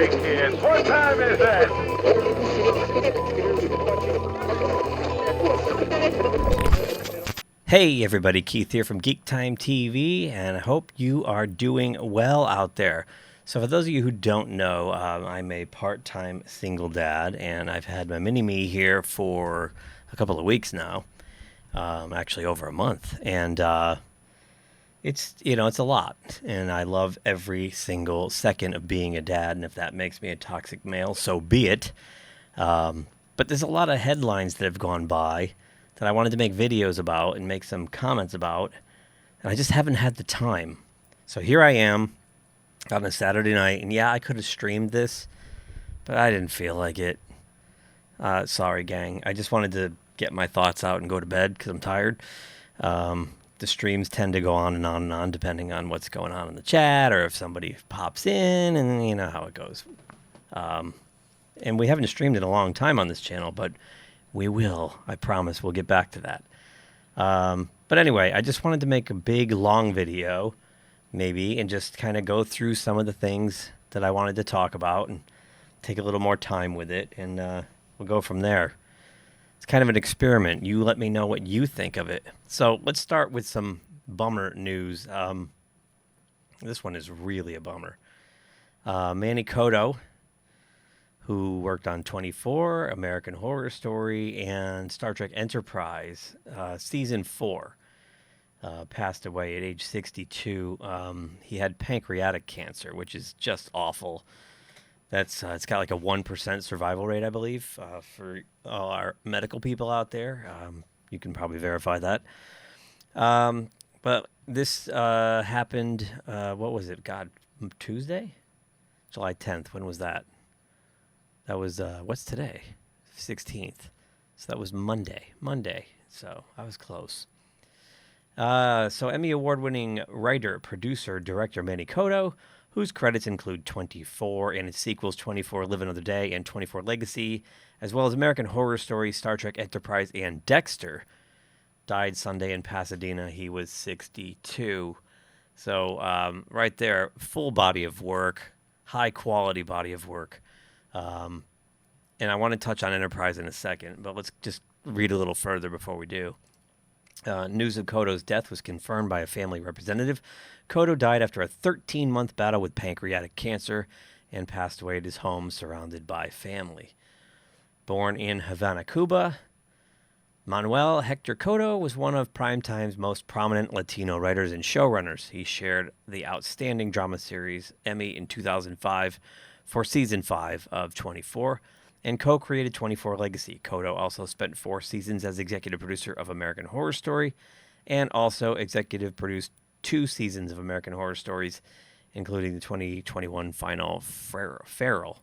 Hey kids, what time is it? Hey everybody, Keith here from GeekTime TV, and I hope you are doing well out there. So for those of you who don't know, I'm a part-time single dad, and I've had my mini-me here for a couple of weeks now, actually over a month, and it's a lot, and I love every single second of being a dad, and if that makes me a toxic male, so be it. But there's a lot of headlines that have gone by that I wanted to make videos about and make some comments about, and I just haven't had the time. So here I am on a Saturday night, and yeah, I could have streamed this, but I didn't feel like it. Sorry, gang. I just wanted to get my thoughts out and go to bed because I'm tired. The streams tend to go on and on and on depending on what's going on in the chat or if somebody pops in, and you know how it goes. And we haven't streamed in a long time on this channel, but we will. I promise we'll get back to that. But anyway, I just wanted to make a big, long video, maybe, and just kind of go through some of the things that I wanted to talk about and take a little more time with it, and we'll go from there. It's kind of an experiment. You let me know what you think of it. So let's start with some bummer news. This one is really a bummer. Manny Coto, who worked on 24, American Horror Story, and Star Trek Enterprise, Season 4, passed away at age 62. He had pancreatic cancer, which is just awful. That's it's got like a 1% survival rate, I believe, for all our medical people out there. You can probably verify that. But this happened, what was it? God, Tuesday? July 10th. When was that? That was, what's today? 16th. So that was Monday. So I was close. So Emmy Award-winning writer, producer, director Manny Coto, whose credits include 24 and its sequels 24 Live Another Day and 24 Legacy, as well as American Horror Story, Star Trek Enterprise, and Dexter, died Sunday in Pasadena. He was 62. So right there, full body of work, high-quality body of work. And I want to touch on Enterprise in a second, but let's just read a little further before we do. News of Koto's death was confirmed by a family representative. Koto died after a 13-month battle with pancreatic cancer and passed away at his home surrounded by family. Born in Havana, Cuba, Manuel Hector Koto was one of Primetime's most prominent Latino writers and showrunners. He shared the outstanding drama series Emmy in 2005 for Season 5 of 24, and co-created 24 Legacy. Koto also spent 4 seasons as executive producer of American Horror Story, and also executive produced 2 seasons of American Horror Stories, including the 2021 final Feral.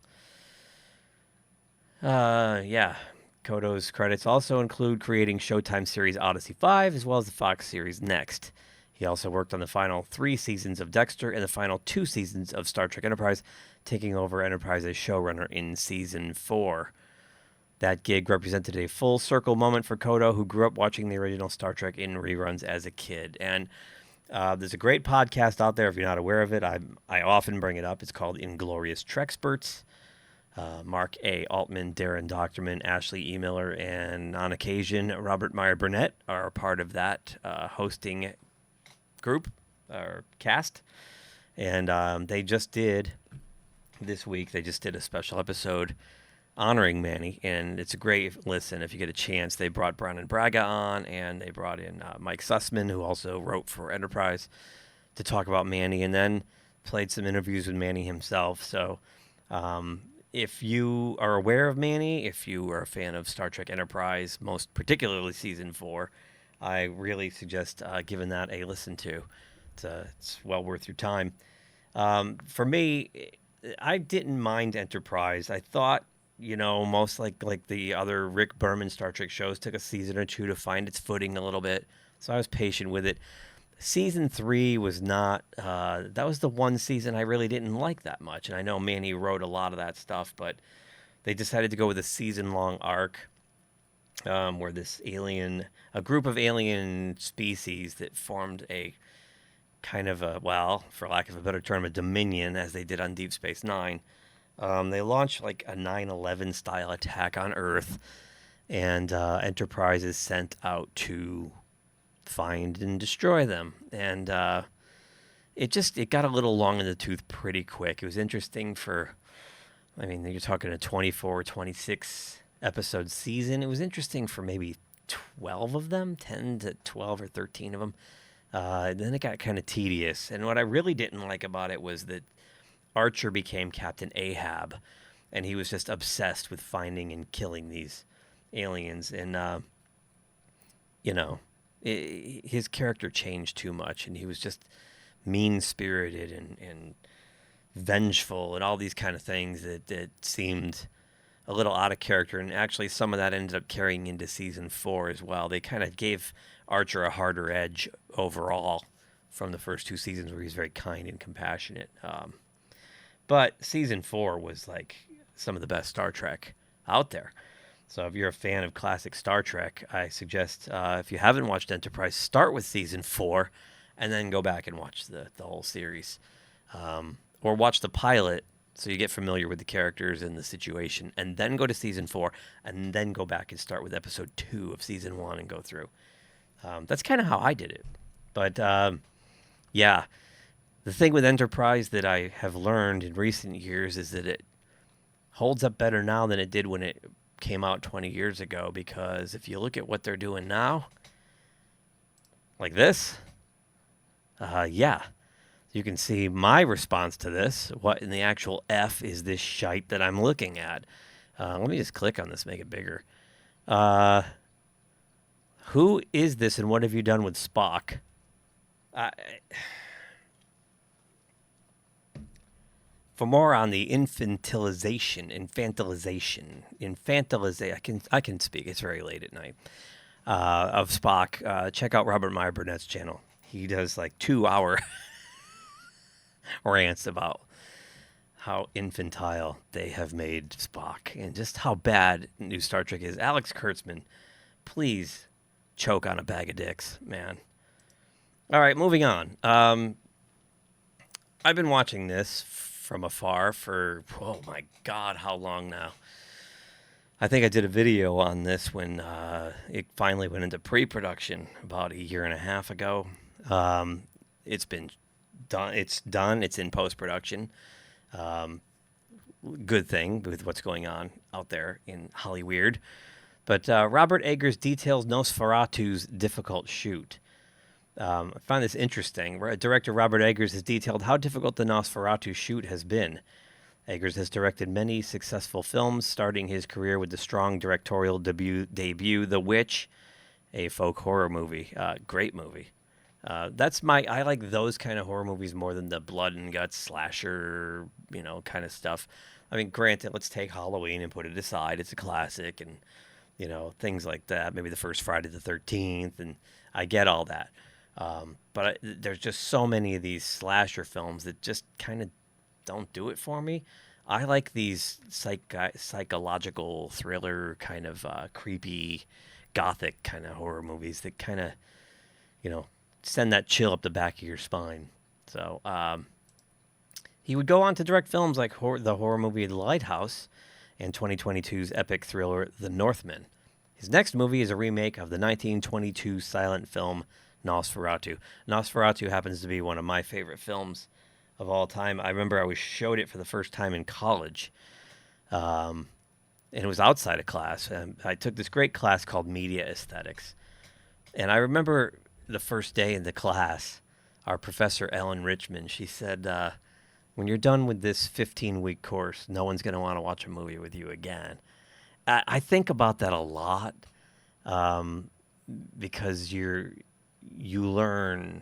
Koto's credits also include creating Showtime series Odyssey 5, as well as the Fox series Next. He also worked on the final 3 seasons of Dexter and the final 2 seasons of Star Trek Enterprise, taking over Enterprise as showrunner in Season 4. That gig represented a full circle moment for Koto, who grew up watching the original Star Trek in reruns as a kid. And there's a great podcast out there, if you're not aware of it. I often bring it up. It's called Inglorious Treksperts. Mark A. Altman, Darren Doctorman, Ashley E. Miller, and on occasion, Robert Meyer Burnett are part of that hosting group or cast. And they just did, this week, they just did a special episode honoring Manny, and it's a great listen if you get a chance. They brought Brandon Braga on, and they brought in Mike Sussman, who also wrote for Enterprise, to talk about Manny, and then played some interviews with Manny himself. So if you are aware of Manny, if you are a fan of Star Trek Enterprise, most particularly Season 4, I really suggest giving that a listen to. It's well worth your time. For me, I didn't mind Enterprise. I thought, most like the other Rick Berman Star Trek shows, took a season or 2 to find its footing a little bit. So I was patient with it. Season 3 was not, that was the one season I really didn't like that much. And I know Manny wrote a lot of that stuff, but they decided to go with a season-long arc where a group of alien species that formed a kind of for lack of a better term, a dominion, as they did on Deep Space Nine, They launch like a 9/11 style attack on Earth, and Enterprise is sent out to find and destroy them. And it got a little long in the tooth pretty quick. It was interesting for, I mean, you're talking a 24, 26 episode season. It was interesting for maybe 12 of them, 10 to 12 or 13 of them. Then it got kind of tedious. And what I really didn't like about it was that Archer became Captain Ahab, and he was just obsessed with finding and killing these aliens. And, his character changed too much, and he was just mean-spirited and vengeful and all these kind of things that seemed a little out of character. And actually, some of that ended up carrying into season 4 as well. They kind of gave Archer a harder edge overall from the first 2 seasons, where he's very kind and compassionate. But season 4 was like some of the best Star Trek out there. So if you're a fan of classic Star Trek, I suggest, if you haven't watched Enterprise, start with season 4 and then go back and watch the whole series. Or watch the pilot so you get familiar with the characters and the situation, and then go to season 4, and then go back and start with episode 2 of season 1 and go through. That's kind of how I did it. But, yeah. The thing with Enterprise that I have learned in recent years is that it holds up better now than it did when it came out 20 years ago, because if you look at what they're doing now, like this, yeah, you can see my response to this. What in the actual F is this shite that I'm looking at? Let me just click on this, make it bigger. Who is this, and what have you done with Spock? For more on the infantilization, I can speak. It's very late at night. Of Spock, check out Robert Meyer Burnett's channel. He does like 2-hour rants about how infantile they have made Spock and just how bad new Star Trek is. Alex Kurtzman, please choke on a bag of dicks, man. All right, moving on. I've been watching this from afar for, oh my God, how long now? I think I did a video on this when it finally went into pre-production about a year and a half ago. It's been done. It's done. It's in post-production. Good thing with what's going on out there in Hollyweird. But Robert Eggers details Nosferatu's difficult shoot. I find this interesting. Director Robert Eggers has detailed how difficult the Nosferatu shoot has been. Eggers has directed many successful films, starting his career with the strong directorial debut The Witch, a folk horror movie. Great movie. I like those kind of horror movies more than the blood and guts slasher, kind of stuff. I mean, granted, let's take Halloween and put it aside. It's a classic, and, things like that. Maybe the first Friday the 13th, and I get all that. But there's just so many of these slasher films that just kind of don't do it for me. I like these psychological thriller kind of creepy, gothic kind of horror movies that kind of, send that chill up the back of your spine. So he would go on to direct films like the horror movie The Lighthouse and 2022's epic thriller The Northman. His next movie is a remake of the 1922 silent film Nosferatu. Nosferatu happens to be one of my favorite films of all time. I remember I was showed it for the first time in college, and it was outside of class. I took this great class called Media Aesthetics, and I remember the first day in the class, our professor, Ellen Richmond, she said, when you're done with this 15-week course, no one's going to want to watch a movie with you again. I think about that a lot, because you learn.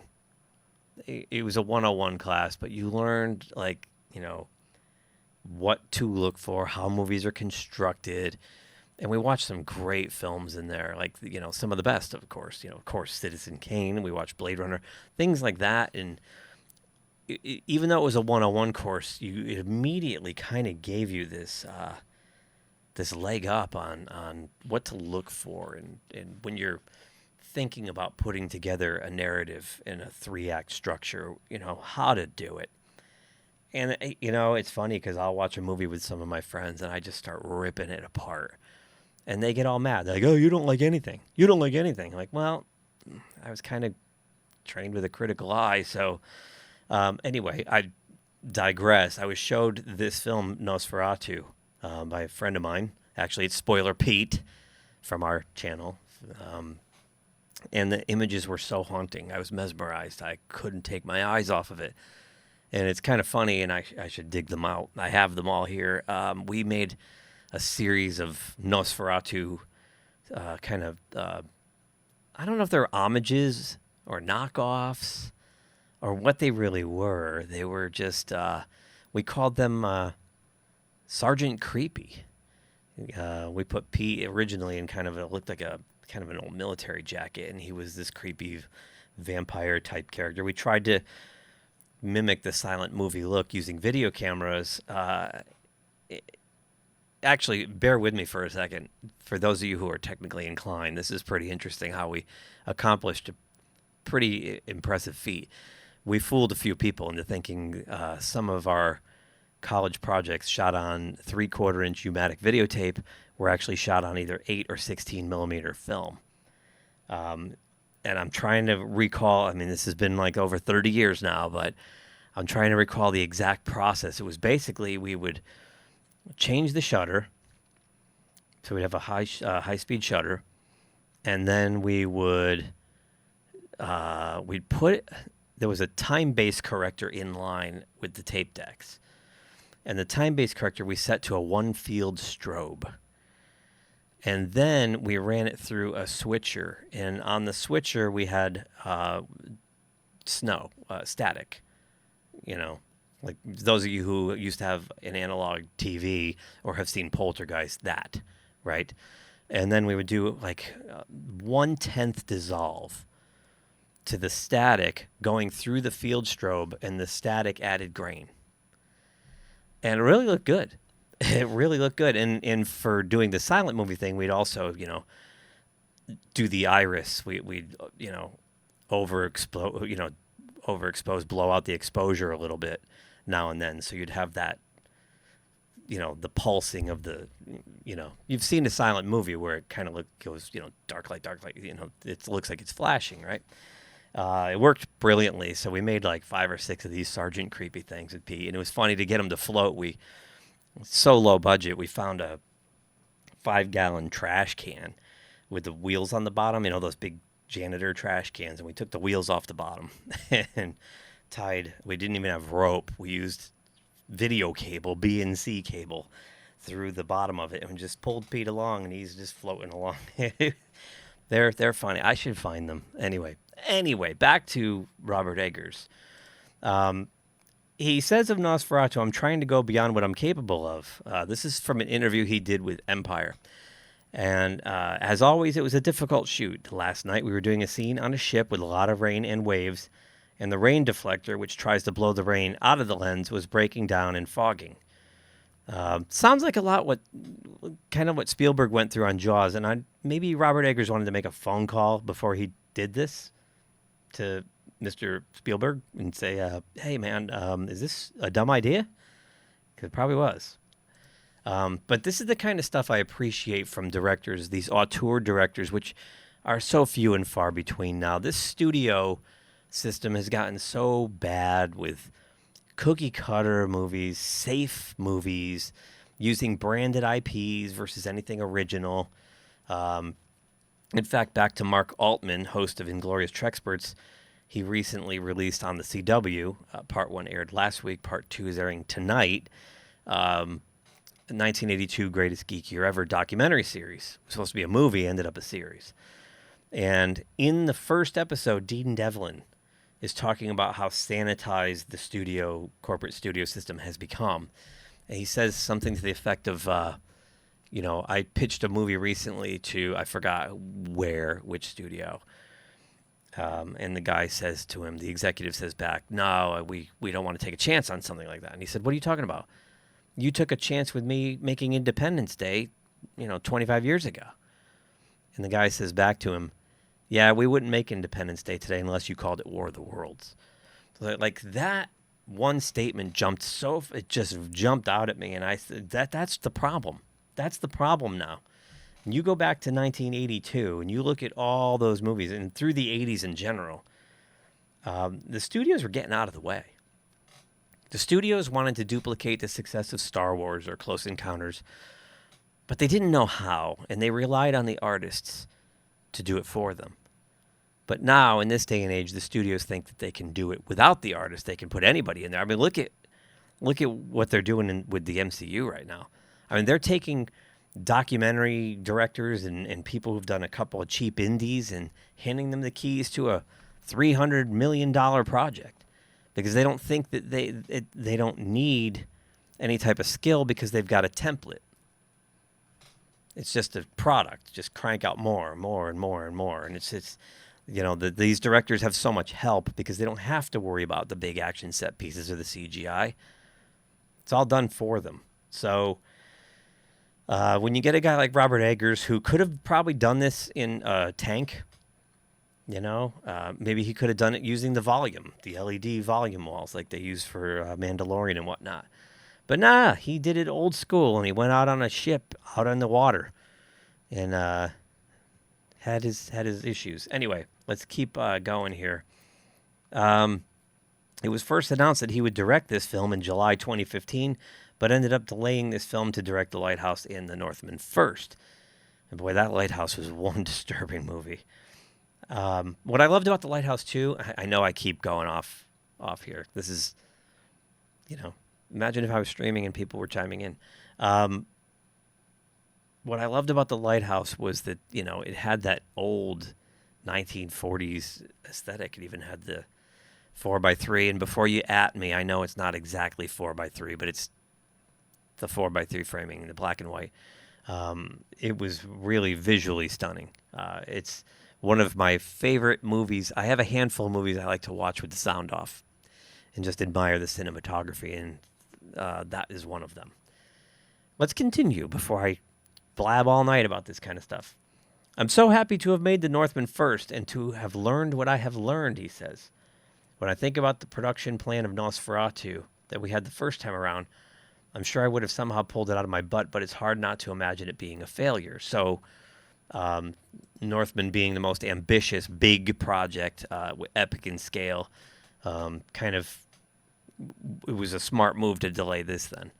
It was a 101 class, but you learned, what to look for, how movies are constructed. And we watched some great films in there, some of the best, of course. Citizen Kane. We watched Blade Runner, things like that. And even though it was a 101 course, it immediately kind of gave you this leg up on what to look for, and when you're thinking about putting together a narrative in a 3-act structure, how to do it. And, you know, it's funny because I'll watch a movie with some of my friends and I just start ripping it apart. And they get all mad. They're like, oh, you don't like anything. You don't like anything. I'm like, well, I was kind of trained with a critical eye. So anyway, I digress. I was showed this film, Nosferatu, by a friend of mine. Actually, it's Spoiler Pete from our channel. And the images were so haunting. I was mesmerized. I couldn't take my eyes off of it. And it's kind of funny, and I should dig them out. I have them all here. We made a series of Nosferatu I don't know if they're homages or knockoffs or what they really were. They were just, we called them Sergeant Creepy. We put Pete originally in it looked like a kind of an old military jacket, and he was this creepy vampire type character. We tried to mimic the silent movie look using video cameras. Actually, bear with me for a second. For those of you who are technically inclined, this is pretty interesting how we accomplished a pretty impressive feat. We fooled a few people into thinking some of our college projects shot on 3/4-inch U-matic videotape were actually shot on either 8 or 16 millimeter film. And I'm trying to recall, I mean, this has been like over 30 years now, but I'm trying to recall the exact process. It was basically we would change the shutter, so we'd have a high-speed shutter, and then we would we'd put, there was a time-based corrector in line with the tape decks. And the time-based corrector we set to a one-field strobe. And then we ran it through a switcher. And on the switcher, we had static. You know, like those of you who used to have an analog TV or have seen Poltergeist, that, right? And then we would do like 1/10 dissolve to the static going through the field strobe, and the static added grain. And it really looked good. It really looked good. And for doing the silent movie thing, we'd also, you know, do the iris. We'd you know, overexpose, blow out the exposure a little bit now and then. So you'd have that, you know, the pulsing of the, you know, you've seen a silent movie where it kind of goes, you know, dark light, you know, it looks like it's flashing, right? It worked brilliantly, so we made like 5 or 6 of these Sergeant Creepy things with Pete, and it was funny to get them to float. So low budget, we found a 5-gallon trash can with the wheels on the bottom, you know, those big janitor trash cans, and we took the wheels off the bottom and tied, we didn't even have rope, we used video cable, B&C cable, through the bottom of it, and just pulled Pete along, and he's just floating along. They're funny. I should find them. Anyway, back to Robert Eggers. He says of Nosferatu, I'm trying to go beyond what I'm capable of. This is from an interview he did with Empire. And as always, it was a difficult shoot. Last night, we were doing a scene on a ship with a lot of rain and waves, and the rain deflector, which tries to blow the rain out of the lens, was breaking down and fogging. Sounds like a lot what Spielberg went through on Jaws, and maybe Robert Eggers wanted to make a phone call before he did this to Mr. Spielberg and say, hey, man, is this a dumb idea? Because it probably was. But this is the kind of stuff I appreciate from directors, these auteur directors, which are so few and far between now. This studio system has gotten so bad with cookie cutter movies, safe movies, using branded IPs versus anything original. In fact, back to Mark Altman, host of Inglorious Trexperts, he recently released on the CW, Part 1 aired last week, Part 2 is airing tonight, 1982 Greatest Geek Year Ever documentary series. It was supposed to be a movie, ended up a series. And in the first episode, Dean Devlin is talking about how sanitized the corporate studio system has become. And he says something to the effect of, you know, I pitched a movie recently to, I forgot which studio. And the guy says to him, the executive says back, no, we don't want to take a chance on something like that. And he said, what are you talking about? You took a chance with me making Independence Day, 25 years ago. And the guy says back to him, yeah, we wouldn't make Independence Day today unless you called it War of the Worlds. So like that one statement it just jumped out at me, and I said that's the problem. That's the problem now. You go back to 1982 and you look at all those movies, and through the 80s in general, the studios were getting out of the way. The studios wanted to duplicate the success of Star Wars or Close Encounters, but they didn't know how, and they relied on the artists to do it for them. But now, in this day and age, the studios think that they can do it without the artist. They can put anybody in there. I mean, look at what they're doing with the MCU right now. I mean, they're taking documentary directors and people who've done a couple of cheap indies and handing them the keys to a $300 million project because they don't think that they don't need any type of skill because they've got a template. It's just a product. Just crank out more and more and more and more. And it's these directors have so much help because they don't have to worry about the big action set pieces or the CGI. It's all done for them. So when you get a guy like Robert Eggers, who could have probably done this in a tank, maybe he could have done it using the LED volume walls like they use for Mandalorian and whatnot. But nah, he did it old school, and he went out on a ship out on the water and had his issues. Anyway, let's keep going here. It was first announced that he would direct this film in July 2015, but ended up delaying this film to direct The Lighthouse and The Northman first. And boy, that Lighthouse was one disturbing movie. What I loved about The Lighthouse too, I know I keep going off here. This is, imagine if I was streaming and people were chiming in. What I loved about The Lighthouse was that, it had that old 1940s aesthetic. It even had the 4x3. And before you at me, I know it's not exactly 4x3, but it's the 4x3 framing, the black and white. It was really visually stunning. It's one of my favorite movies. I have a handful of movies I like to watch with the sound off and just admire the cinematography, and that is one of them. Let's continue before I blab all night about this kind of stuff. I'm so happy to have made The Northman first and to have learned what I have learned, he says. When I think about the production plan of Nosferatu that we had the first time around, I'm sure I would have somehow pulled it out of my butt, but it's hard not to imagine it being a failure. So Northman being the most ambitious, big project, epic in scale, it was a smart move to delay this then.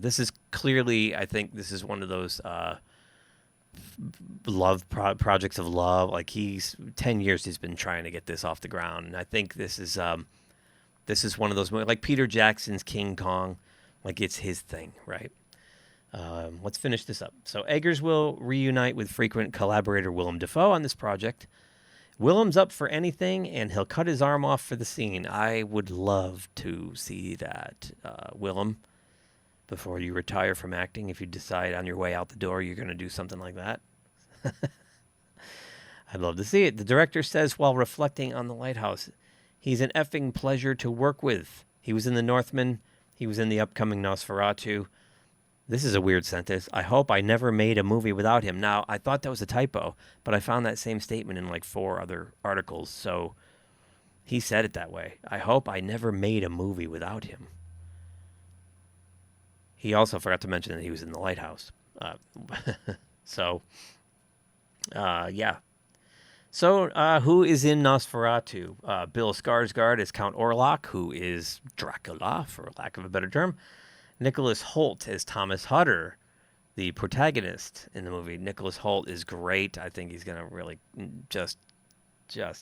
This is clearly, I think this is one of those projects of love. Like 10 years he's been trying to get this off the ground. And I think this is one of those movies, like Peter Jackson's King Kong. Like it's his thing, right? Let's finish this up. So Eggers will reunite with frequent collaborator Willem Dafoe on this project. Willem's up for anything, and he'll cut his arm off for the scene. I would love to see that, Willem, before you retire from acting. If you decide on your way out the door you're going to do something like that. I'd love to see it. The director says while reflecting on The Lighthouse, he's an effing pleasure to work with. He was in The Northman. He was in the upcoming Nosferatu. This is a weird sentence. I hope I never made a movie without him. Now, I thought that was a typo, but I found that same statement in like 4 other articles, so he said it that way. I hope I never made a movie without him. He also forgot to mention that he was in The Lighthouse. Yeah. So, who is in Nosferatu? Bill Skarsgård is Count Orlok, who is Dracula, for lack of a better term. Nicholas Hoult as Thomas Hutter, the protagonist in the movie. Nicholas Hoult is great. I think he's going to really just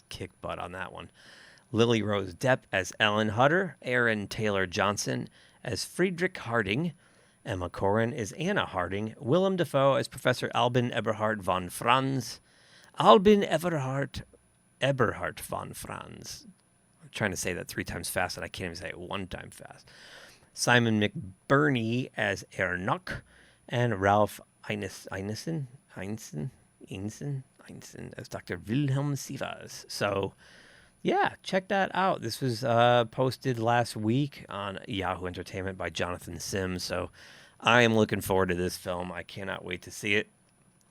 kick butt on that one. Lily Rose Depp as Ellen Hutter. Aaron Taylor Johnson as Friedrich Harding. Emma Corrin as Anna Harding. Willem Dafoe as Professor Albin Eberhard von Franz. Albin Eberhard von Franz. I'm trying to say that 3 times fast, and I can't even say it 1 time fast. Simon McBurney as Ernok, and Ralph Ineson as Dr. Wilhelm Sivas. So, yeah, check that out. This was posted last week on Yahoo Entertainment by Jonathan Sims. So, I am looking forward to this film. I cannot wait to see it.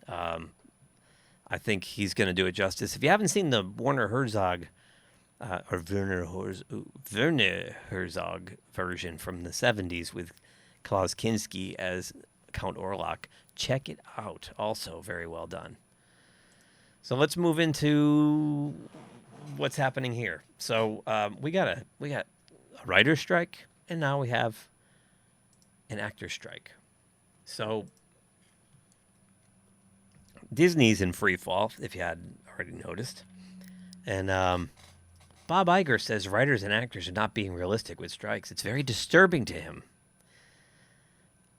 I think he's going to do it justice. If you haven't seen the Werner Herzog or Werner Herzog version from the 70s with Klaus Kinski as Count Orlok. Check it out. Also very well done. So let's move into what's happening here. So we got a writer's strike, and now we have an actor's strike. So Disney's in free fall, if you hadn't already noticed. And Bob Iger says writers and actors are not being realistic with strikes. It's very disturbing to him.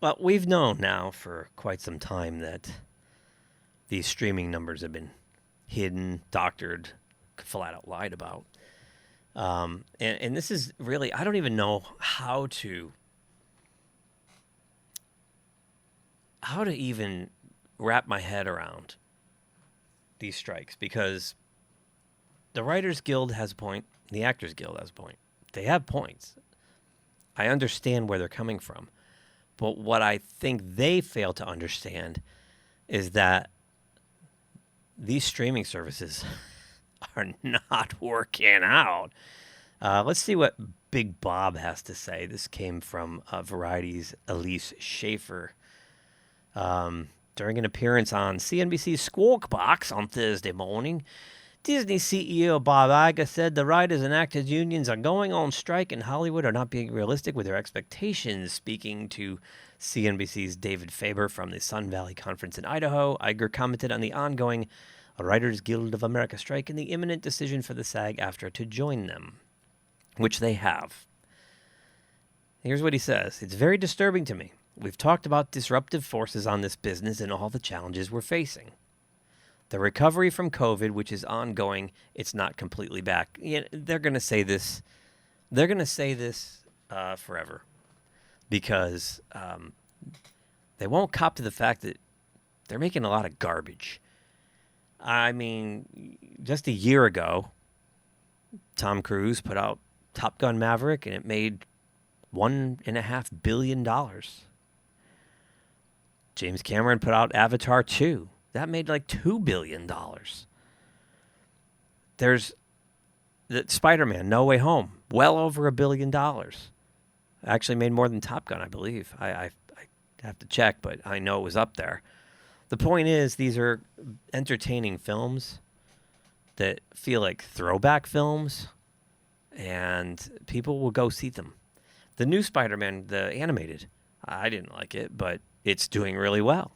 Well, we've known now for quite some time that these streaming numbers have been hidden, doctored, flat out lied about. And this is really, I don't even know how to even wrap my head around these strikes, because the Writers Guild has a point, the Actors Guild has a point. They have points. I understand where they're coming from. But what I think they fail to understand is that these streaming services are not working out. Let's see what Big Bob has to say. This came from Variety's Elise Schaefer. During an appearance on CNBC's Squawk Box on Thursday morning, Disney CEO Bob Iger said the writers and actors unions are going on strike and Hollywood are not being realistic with their expectations. Speaking to CNBC's David Faber from the Sun Valley Conference in Idaho, Iger commented on the ongoing Writers Guild of America strike and the imminent decision for the SAG-AFTRA to join them, which they have. Here's what he says. It's very disturbing to me. We've talked about disruptive forces on this business and all the challenges we're facing. The recovery from COVID, which is ongoing, it's not completely back. They're going to say this. They're going to say this forever, because they won't cop to the fact that they're making a lot of garbage. I mean, just a year ago, Tom Cruise put out Top Gun Maverick, and it made $1.5 billion. James Cameron put out Avatar 2. That made like $2 billion. There's the Spider-Man, No Way Home, well over $1 billion. Actually made more than Top Gun, I believe. I have to check, but I know it was up there. The point is, these are entertaining films that feel like throwback films, and people will go see them. The new Spider-Man, the animated, I didn't like it, but it's doing really well.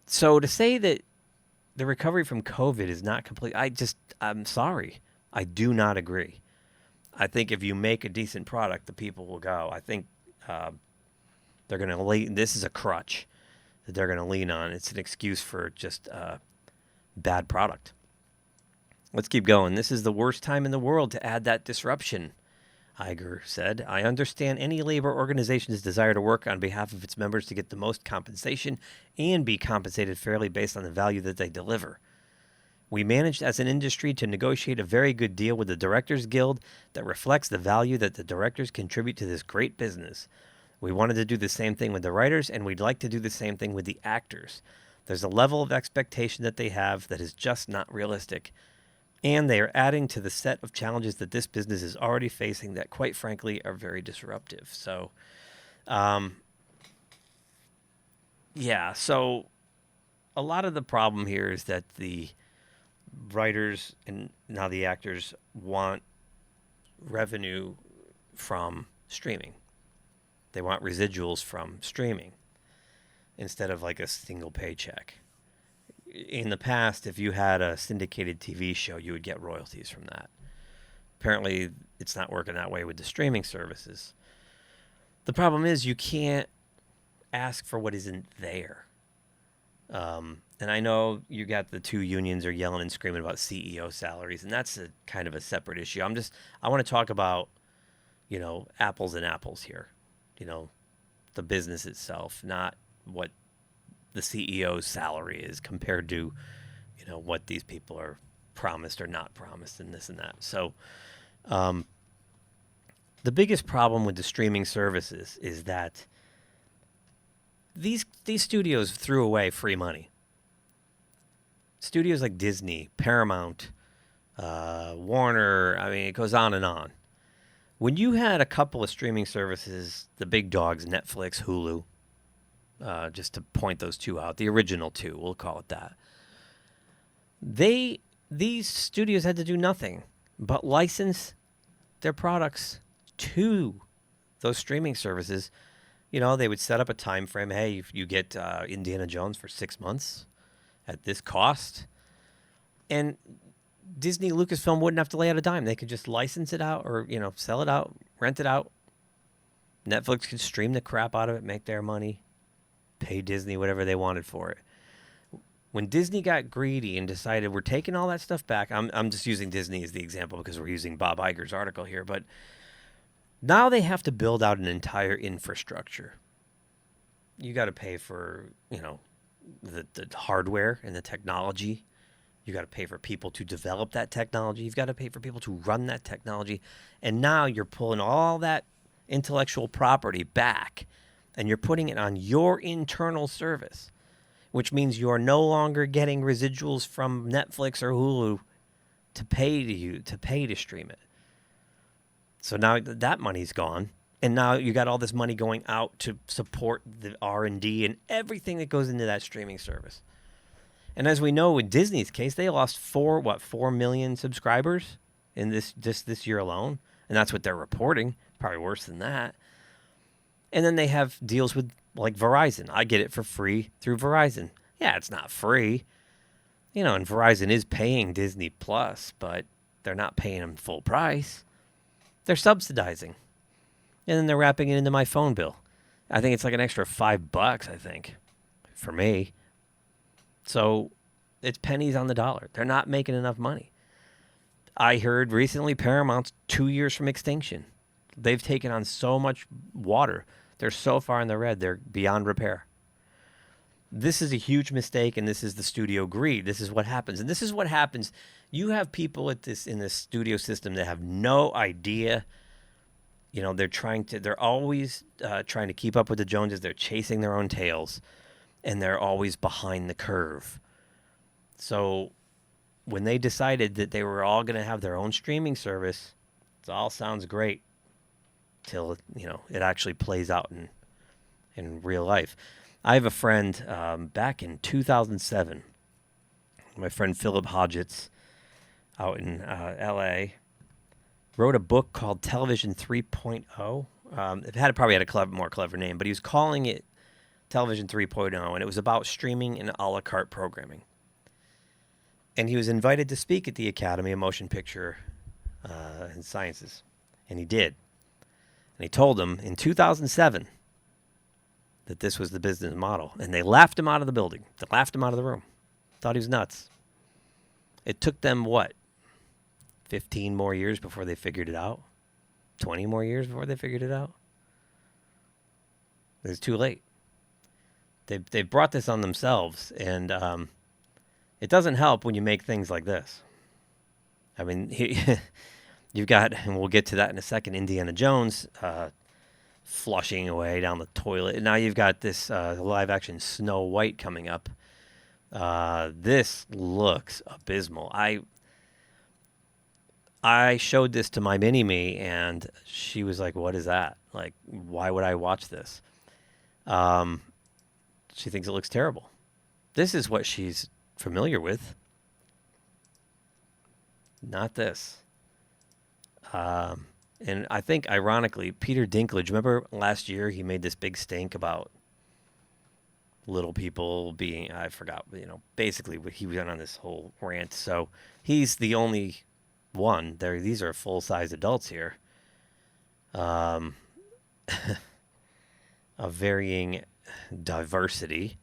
So to say that the recovery from COVID is not complete, I'm sorry. I do not agree. I think if you make a decent product, the people will go. I think they're going to lean. This is a crutch that they're going to lean on. It's an excuse for just bad product. Let's keep going. This is the worst time in the world to add that disruption, Iger said. I understand any labor organization's desire to work on behalf of its members to get the most compensation and be compensated fairly based on the value that they deliver. We managed as an industry to negotiate a very good deal with the Directors Guild that reflects the value that the directors contribute to this great business. We wanted to do the same thing with the writers, and we'd like to do the same thing with the actors. There's a level of expectation that they have that is just not realistic. And they are adding to the set of challenges that this business is already facing that, quite frankly, are very disruptive. So, so a lot of the problem here is that the writers and now the actors want revenue from streaming. They want residuals from streaming instead of like a single paycheck. In the past, if you had a syndicated TV show, you would get royalties from that. Apparently, it's not working that way with the streaming services. The problem is you can't ask for what isn't there. And I know you got the two unions are yelling and screaming about CEO salaries, and that's a kind of a separate issue. I want to talk about, apples and apples here. The business itself, not what the CEO's salary is compared to, what these people are promised or not promised and this and that. So the biggest problem with the streaming services is that these studios threw away free money. Studios like Disney, Paramount, Warner. I mean, it goes on and on. When you had a couple of streaming services, the big dogs, Netflix, Hulu, just to point those two out, the original two, we'll call it that. These studios had to do nothing but license their products to those streaming services. You know, they would set up a time frame. Hey, you get Indiana Jones for 6 months at this cost. And Disney, Lucasfilm wouldn't have to lay out a dime. They could just license it out or, you know, sell it out, rent it out. Netflix could stream the crap out of it, make their money, pay Disney whatever they wanted for it. When Disney got greedy and decided we're taking all that stuff back, I'm just using Disney as the example because we're using Bob Iger's article here, but now they have to build out an entire infrastructure. You got to pay for, you know, the hardware and the technology. You got to pay for people to develop that technology. You've got to pay for people to run that technology. And now you're pulling all that intellectual property back and you're putting it on your internal service, which means you're no longer getting residuals from Netflix or Hulu to pay to stream it. So now that money's gone, and now you got all this money going out to support the R&D and everything that goes into that streaming service. And as we know, in Disney's case, they lost 4 million subscribers in this year alone, and that's what they're reporting. Probably worse than that. And then they have deals with like Verizon. I get it for free through Verizon. Yeah, it's not free, you know, and Verizon is paying Disney Plus, but they're not paying them full price. They're subsidizing. And then they're wrapping it into my phone bill. I think it's like an extra $5, I think, for me. So it's pennies on the dollar. They're not making enough money. I heard recently Paramount's 2 years from extinction. They've taken on so much water. They're so far in the red, they're beyond repair. This is a huge mistake, and this is the studio greed. This is what happens. And this is what happens. You have people in this studio system that have no idea. You know, they're always trying to keep up with the Joneses. They're chasing their own tails, and they're always behind the curve. So when they decided that they were all going to have their own streaming service, it all sounds great till, you know, it actually plays out in real life. I have a friend back in 2007, my friend Philip Hodgetts out in L.A., wrote a book called Television 3.0. It probably had a more clever name, but he was calling it Television 3.0, and it was about streaming and a la carte programming. And he was invited to speak at the Academy of Motion Picture and Sciences, and he did. And he told them in 2007 that this was the business model, and they laughed him out of the building. They laughed him out of the room. Thought he was nuts. It took them, 15 more years before they figured it out? 20 more years before they figured it out? It was too late. They brought this on themselves, and it doesn't help when you make things like this. I mean, you've got, and we'll get to that in a second, Indiana Jones flushing away down the toilet. And now you've got this live-action Snow White coming up. This looks abysmal. I showed this to my mini-me, and she was like, what is that? Like, why would I watch this? She thinks it looks terrible. This is what she's familiar with. Not this. And I think, ironically, Peter Dinklage, remember last year he made this big stink about little people being, I forgot, basically he went on this whole rant. So he's the only one. These are full-size adults here. Of varying diversity.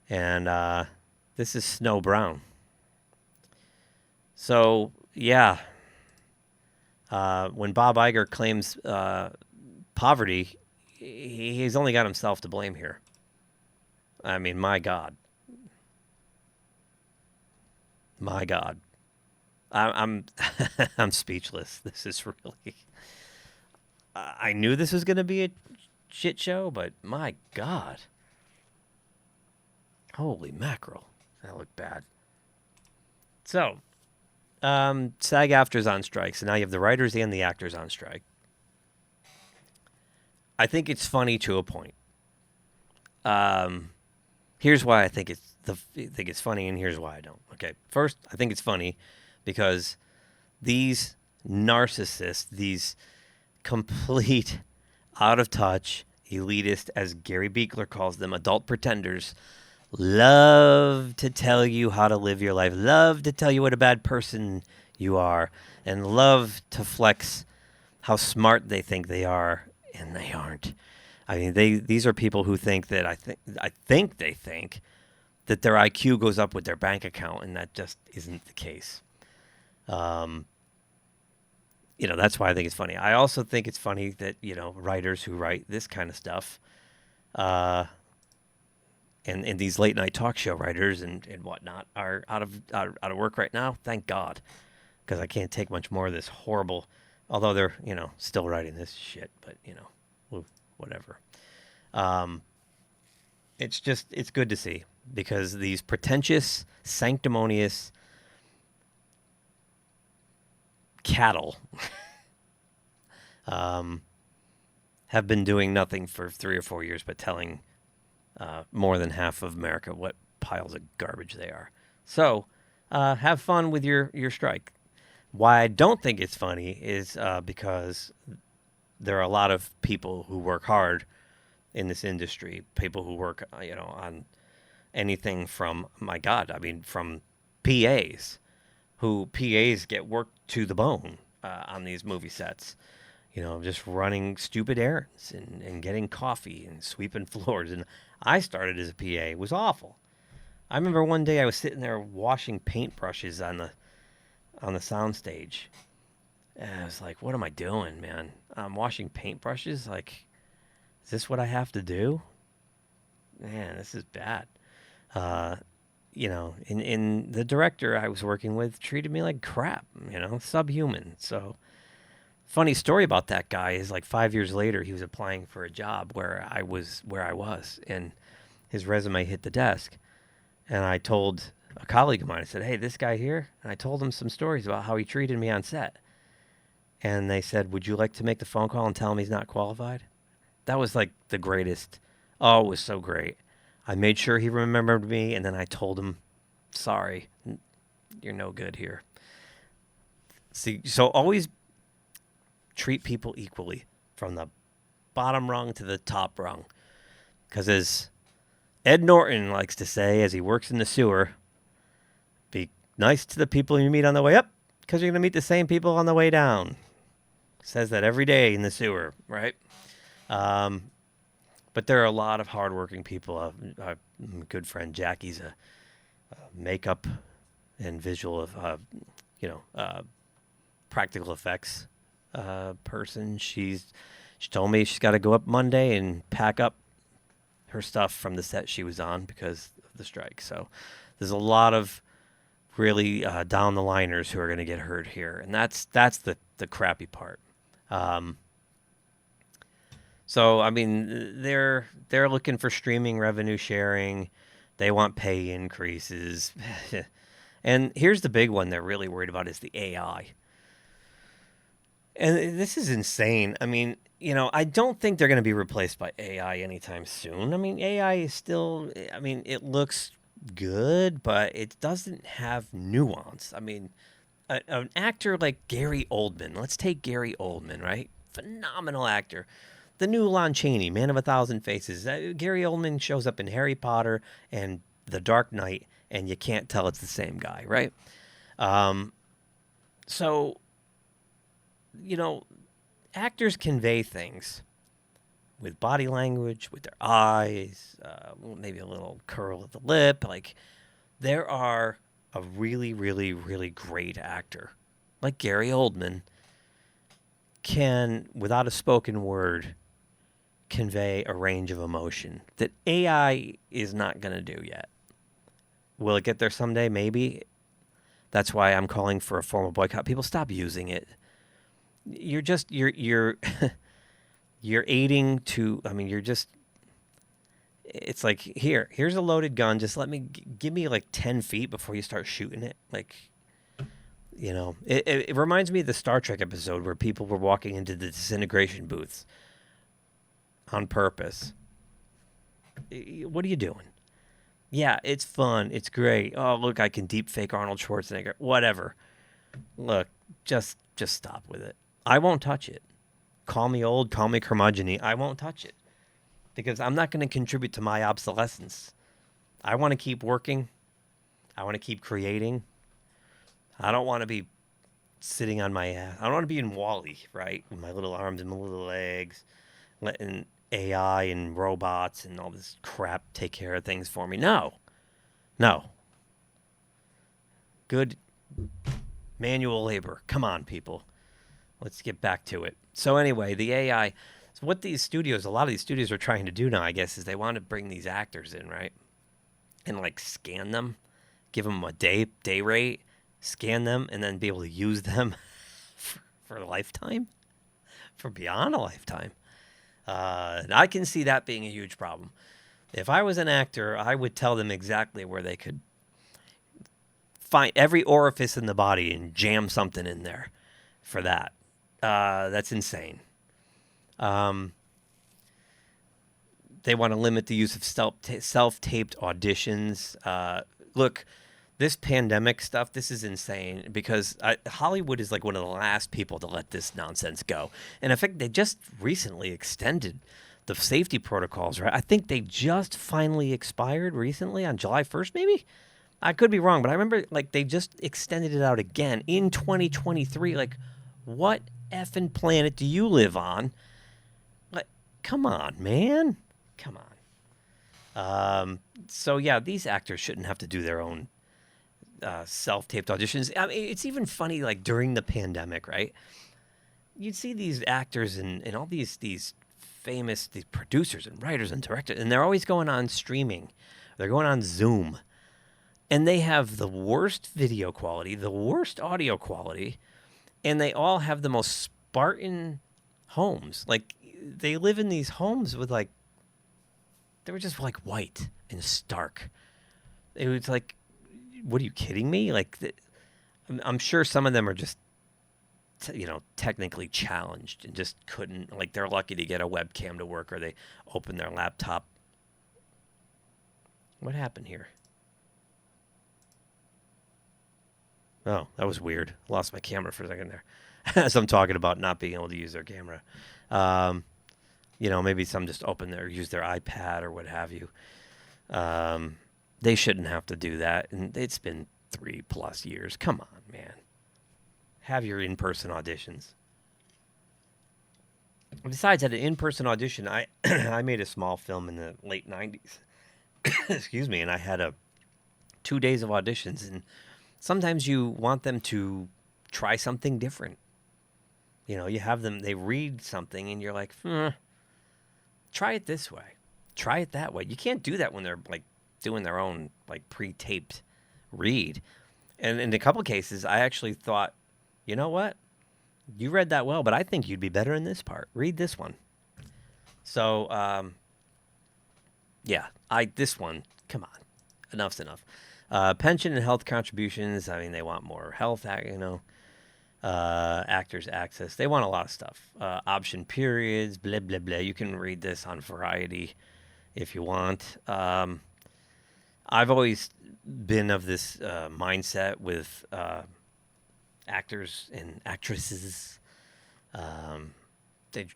And this is Snow Brown. So, yeah. When Bob Iger claims poverty, he's only got himself to blame here. I mean, my God. My God. I'm I'm speechless. This is really... I knew this was going to be a shit show, but my God. Holy mackerel. That looked bad. So, SAG-AFTRA's on strike, so now you have the writers and the actors on strike. I think it's funny to a point. Here's why I think it's funny, and here's why I don't. Okay, first, I think it's funny because these narcissists, these complete, out of touch, elitist, as Gary Beekler calls them, adult pretenders, love to tell you how to live your life, love to tell you what a bad person you are, and love to flex how smart they think they are, and they aren't. I mean, these are people who think that I think they think that their IQ goes up with their bank account, and that just isn't the case. That's why I think it's funny. I also think it's funny that, writers who write this kind of stuff, and these late night talk show writers and whatnot are out of work right now. Thank God, because I can't take much more of this horrible. Although they're still writing this shit, but whatever. It's good to see, because these pretentious, sanctimonious cattle have been doing nothing for 3 or 4 years but telling more than half of America what piles of garbage they are. So have fun with your strike. Why I don't think it's funny is because there are a lot of people who work hard in this industry, people who work, on anything from, from PAs, who PAs get worked to the bone on these movie sets, just running stupid errands and getting coffee and sweeping floors. And I started as a PA. It was awful. I remember one day I was sitting there washing paintbrushes on the soundstage. And I was like, what am I doing, man? I'm washing paintbrushes? Like, is this what I have to do? Man, this is bad. In the director I was working with treated me like crap, subhuman. So, funny story about that guy is, like, 5 years later, he was applying for a job where I was, and his resume hit the desk. And I told a colleague of mine, I said, hey, this guy here, and I told him some stories about how he treated me on set. And they said, would you like to make the phone call and tell him he's not qualified? That was like the greatest. Oh, it was so great. I made sure he remembered me, and then I told him, sorry, you're no good here. See, so always treat people equally, from the bottom rung to the top rung. Because as Ed Norton likes to say, as he works in the sewer, be nice to the people you meet on the way up, because you're going to meet the same people on the way down. Says that every day in the sewer, right? But there are a lot of hardworking people. Our good friend Jackie's a makeup and visual practical effects person. She told me she's got to go up Monday and pack up her stuff from the set she was on because of the strike. So there's a lot of really down the liners who are going to get hurt here, and that's the crappy part. So I mean, they're looking for streaming revenue sharing. They want pay increases, and here's the big one they're really worried about is the AI. And this is insane. I mean, I don't think they're going to be replaced by AI anytime soon. I mean, AI is still, it looks good, but it doesn't have nuance. I mean, an actor like Gary Oldman, let's take Gary Oldman, right? Phenomenal actor. The new Lon Chaney, Man of a Thousand Faces. Gary Oldman shows up in Harry Potter and The Dark Knight, and you can't tell it's the same guy, right? So, actors convey things with body language, with their eyes, maybe a little curl of the lip. Like, there are a really, really, really great actor, like Gary Oldman, can, without a spoken word, convey a range of emotion that AI is not going to do yet. Will it get there someday? Maybe. That's why I'm calling for a formal boycott. People, stop using it. You're you're aiding to, it's like, here's a loaded gun. Just give me like 10 feet before you start shooting it. Like, You know, it reminds me of the Star Trek episode where people were walking into the disintegration booths on purpose. What are you doing? Yeah, it's fun. It's great. Oh, look, I can deep fake Arnold Schwarzenegger. Whatever. Look, just stop with it. I won't touch it. Call me old, call me curmudgeon-y. I won't touch it because I'm not going to contribute to my obsolescence. I want to keep working. I want to keep creating. I don't want to be sitting on my ass. I don't want to be in Wall-E, right? With my little arms and my little legs, letting AI and robots and all this crap take care of things for me. No. Good manual labor. Come on, people. Let's get back to it. So anyway, the AI, so what a lot of these studios are trying to do now, I guess, is they want to bring these actors in, right? And like scan them, give them a day rate, scan them, and then be able to use them for a lifetime, for beyond a lifetime. And I can see that being a huge problem. If I was an actor, I would tell them exactly where they could find every orifice in the body and jam something in there for that. That's insane. They want to limit the use of self-taped auditions. Look, this pandemic stuff, this is insane because Hollywood is like one of the last people to let this nonsense go. And in fact, they just recently extended the safety protocols, right? I think they just finally expired recently on July 1st, maybe? I could be wrong, but I remember like they just extended it out again in 2023. Like, what effing planet do you live on? Like, come on, man. Come on. So, yeah, these actors shouldn't have to do their own self-taped auditions. I mean, it's even funny, like, during the pandemic, right? You'd see these actors and all these famous these producers and writers and directors, and they're always going on streaming. They're going on Zoom. And they have the worst video quality, the worst audio quality, and they all have the most Spartan homes. Like, they live in these homes with, like, they were just, like, white and stark. It was like, what are you kidding me? Like, I'm sure some of them are just, technically challenged and just couldn't, like, they're lucky to get a webcam to work or they open their laptop. What happened here? Oh, that was weird. Lost my camera for a second there. As I'm talking about not being able to use their camera. Maybe some just use their iPad or what have you. They shouldn't have to do that. And it's been 3+ years. Come on, man. Have your in-person auditions. Besides, at an in-person audition, I made a small film in the late 90s. Excuse me. And I had 2 days of auditions. And sometimes you want them to try something different. You have them, they read something and you're like, try it this way. Try it that way. You can't do that when they're like doing their own like pre-taped read. And in a couple of cases, I actually thought, you know what? You read that well, but I think you'd be better in this part. Read this one. So, this one, come on. Enough's enough. Pension and health contributions. I mean, they want more health, actors access. They want a lot of stuff. Option periods, blah, blah, blah. You can read this on Variety if you want. I've always been of this mindset with actors and actresses. They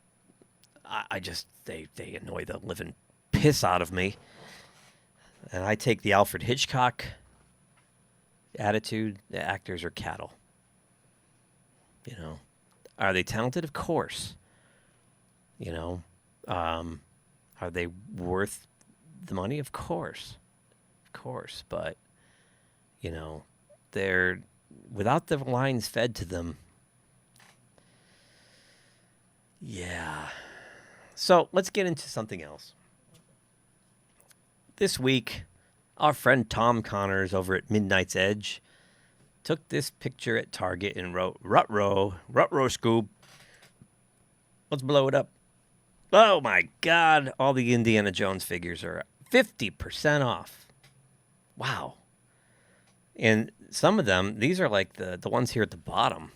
annoy the living piss out of me. And I take the Alfred Hitchcock attitude. The actors are cattle. Are they talented? Of course. Are they worth the money? Of course. But, they're without the lines fed to them. Yeah. So let's get into something else. This week, our friend Tom Connors over at Midnight's Edge took this picture at Target and wrote, Rut-row scoop. Let's blow it up. Oh my God, all the Indiana Jones figures are 50% off. Wow. And some of them, these are like the ones here at the bottom.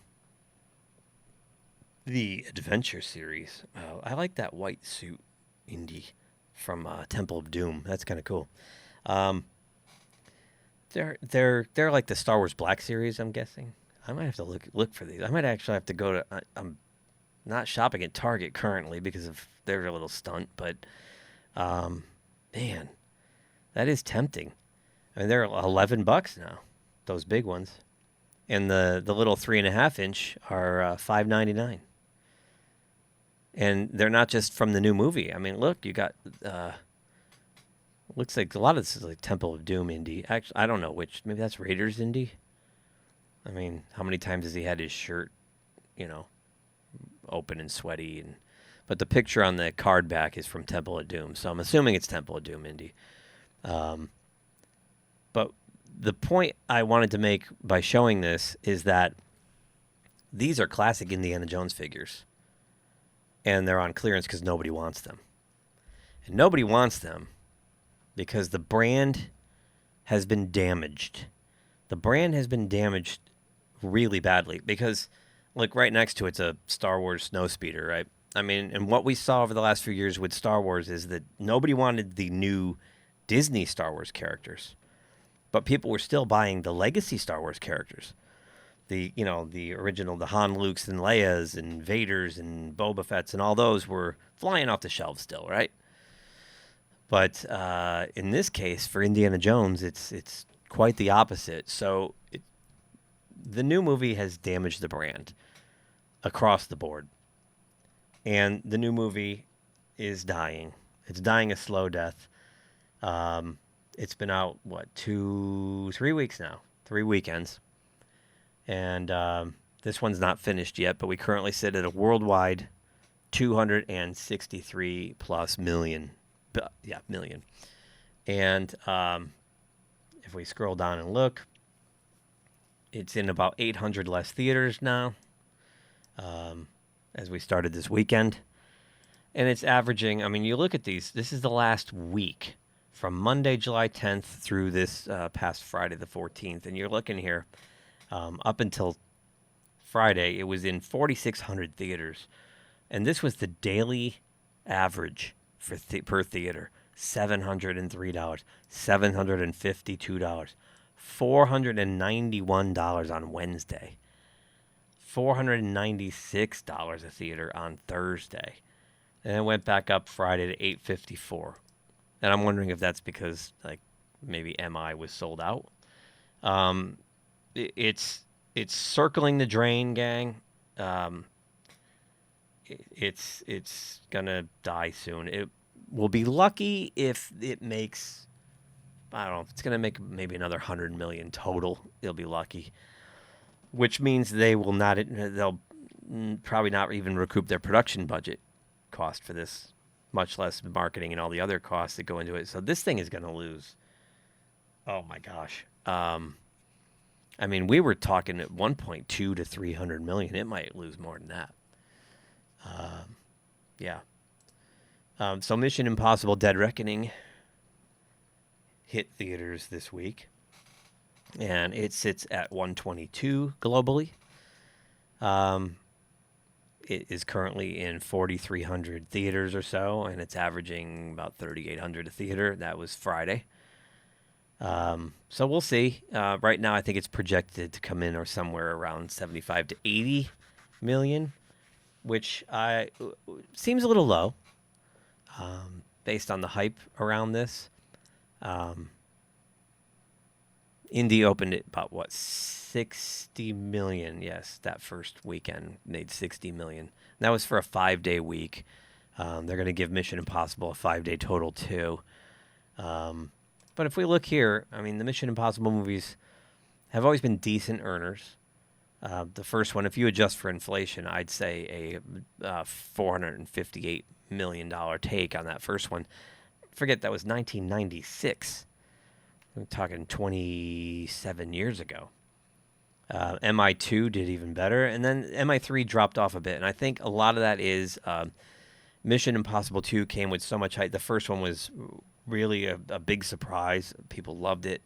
The Adventure series. I like that white suit indie from Temple of Doom. That's kind of cool. Um, they're like the Star Wars Black series, I'm guessing. I might have to look for these. I might actually have to go to. I'm not shopping at Target currently because of their little stunt, but man, that is tempting. I mean, they're $11 now, those big ones, and the little 3.5 inch are $5.99. And they're not just from the new movie. I mean, look, you got looks like a lot of this is like Temple of Doom indie. Actually, I don't know which. Maybe that's Raiders indie. I mean, how many times has he had his shirt, open and sweaty? But the picture on the card back is from Temple of Doom, so I'm assuming it's Temple of Doom indie. But the point I wanted to make by showing this is that these are classic Indiana Jones figures, and they're on clearance because nobody wants them. And nobody wants them because the brand has been damaged. The brand has been damaged really badly because, like, right next to it's a Star Wars snowspeeder, right? I mean, and what we saw over the last few years with Star Wars is that nobody wanted the new Disney Star Wars characters, but people were still buying the legacy Star Wars characters. The original, the Han, Lukes, and Leias, and Vaders, and Boba Fett's, and all those were flying off the shelves still, right? But in this case, for Indiana Jones, it's quite the opposite. So the new movie has damaged the brand across the board. And the new movie is dying. It's dying a slow death. It's been out, 3 weeks now? 3 weekends. And this one's not finished yet, but we currently sit at a worldwide 263 plus million. Million. And if we scroll down and look, it's in about 800 less theaters now, as we started this weekend. And it's averaging, I mean, you look at these, this is the last week from Monday, July 10th through this past Friday, the 14th. And you're looking here, up until Friday, it was in 4,600 theaters. And this was the daily average for per theater. $703, $752, $491 on Wednesday, $496 a theater on Thursday, and it went back up Friday to $854. And I'm wondering if that's because maybe MI was sold out. It's circling the drain, gang. It's gonna die soon. We'll be lucky if it makes, I don't know, it's going to make maybe another 100 million total. They'll be lucky, which means they'll probably not even recoup their production budget cost for this, much less marketing and all the other costs that go into it. So this thing is going to lose. Oh my gosh. I mean, we were talking at 1.2 to 300 million. It might lose more than that. Yeah. So Mission Impossible Dead Reckoning hit theaters this week, and it sits at 122 globally. It is currently in 4,300 theaters or so, and it's averaging about 3,800 a theater. That was Friday. So we'll see. Right now, I think it's projected to come in or somewhere around 75 to 80 million, which seems a little low. Based on the hype around this. Indy opened it about, 60 million. Yes, that first weekend made 60 million. And that was for a 5-day week. They're going to give Mission Impossible a 5-day total, too. But if we look here, I mean, the Mission Impossible movies have always been decent earners. The first one, if you adjust for inflation, I'd say a $458 million take on that first one. Forget that was 1996. We're talking 27 years ago. MI2 did even better, and then MI3 dropped off a bit. And I think a lot of that is Mission Impossible 2 came with so much hype. The first one was really a big surprise. People loved it.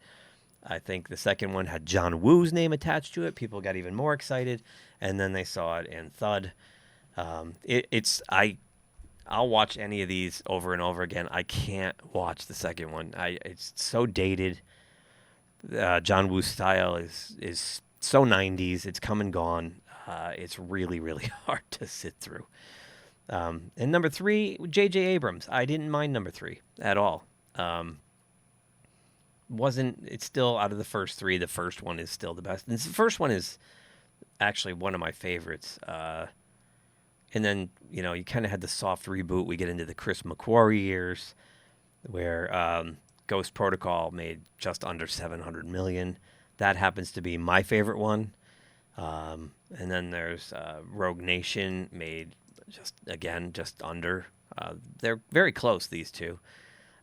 I think the second one had John Woo's name attached to it. People got even more excited, and then they saw it and thud. I'll watch any of these over and over again. I can't watch the second one. It's so dated. John Woo's style is so 90s. It's come and gone. It's really, really hard to sit through. And number 3, J.J. Abrams. I didn't mind number 3 at all. It's still out of the first 3. The first one is still the best. And the first one is actually one of my favorites. And then, you kind of had the soft reboot. We get into the Chris McQuarrie years where Ghost Protocol made just under $700 million. That happens to be my favorite one. And then there's Rogue Nation made just under. They're very close, these two.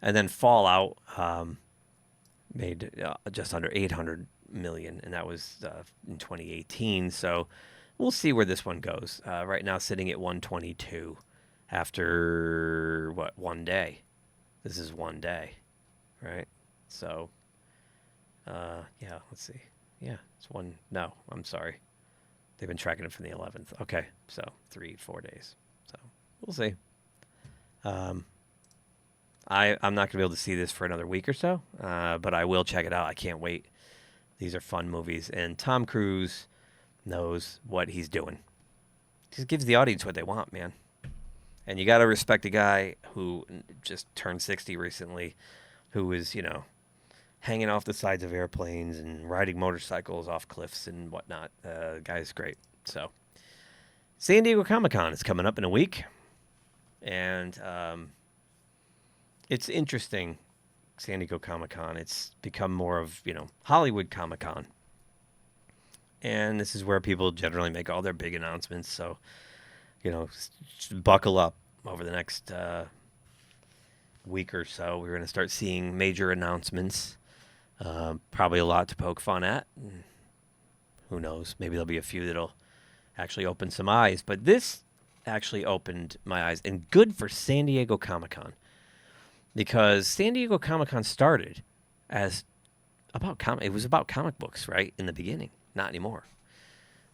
And then Fallout made just under $800 million, and that was in 2018. So we'll see where this one goes. Right now, sitting at 122 after one day. This is one day, right? So, yeah, let's see. Yeah, it's one. No, I'm sorry. They've been tracking it from the 11th. Okay, so 3-4 days. So we'll see. I'm not going to be able to see this for another week or so, but I will check it out. I can't wait. These are fun movies, and Tom Cruise knows what he's doing. He just gives the audience what they want, man. And you got to respect a guy who just turned 60 recently, who is, hanging off the sides of airplanes and riding motorcycles off cliffs and whatnot. The guy's great. So, San Diego Comic-Con is coming up in a week. And it's interesting, San Diego Comic-Con. It's become more of, Hollywood Comic-Con. And this is where people generally make all their big announcements. So, just buckle up over the next week or so. We're going to start seeing major announcements. Probably a lot to poke fun at. Who knows? Maybe there'll be a few that'll actually open some eyes. But this actually opened my eyes. And good for San Diego Comic-Con. Because San Diego Comic-Con started as it was about comic books, right? In the beginning. Not anymore.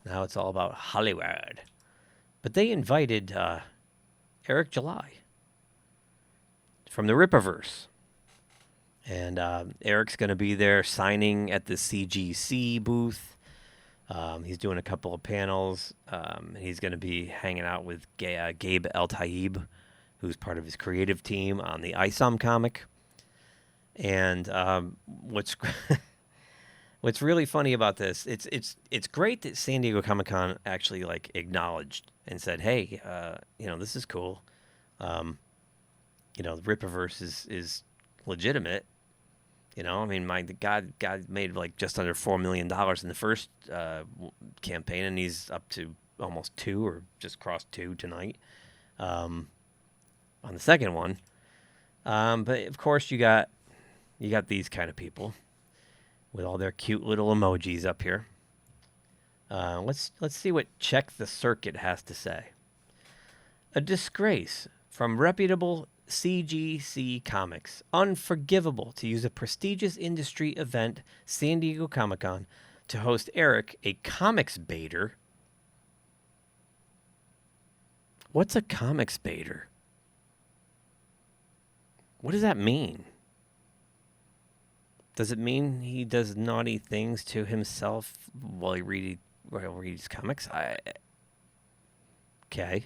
Now it's all about Hollywood. But they invited Eric July from the Rippaverse. And Eric's going to be there signing at the CGC booth. He's doing a couple of panels. He's going to be hanging out with Gabe El-Taib, who's part of his creative team on the ISOM comic. And what's really funny about this, it's great that San Diego Comic-Con actually acknowledged and said, hey, this is cool. The Rippaverse is legitimate. God made just under $4 million in the first campaign, and he's up to almost 2 or just crossed 2 tonight on the second one. But of course, you got these kind of people with all their cute little emojis up here. Let's see what Check the Circuit has to say. A disgrace from reputable CGC Comics. Unforgivable to use a prestigious industry event, San Diego Comic-Con, to host Eric, a comics baiter. What's a comics baiter? What does that mean? Does it mean he does naughty things to himself while he reads comics? Okay.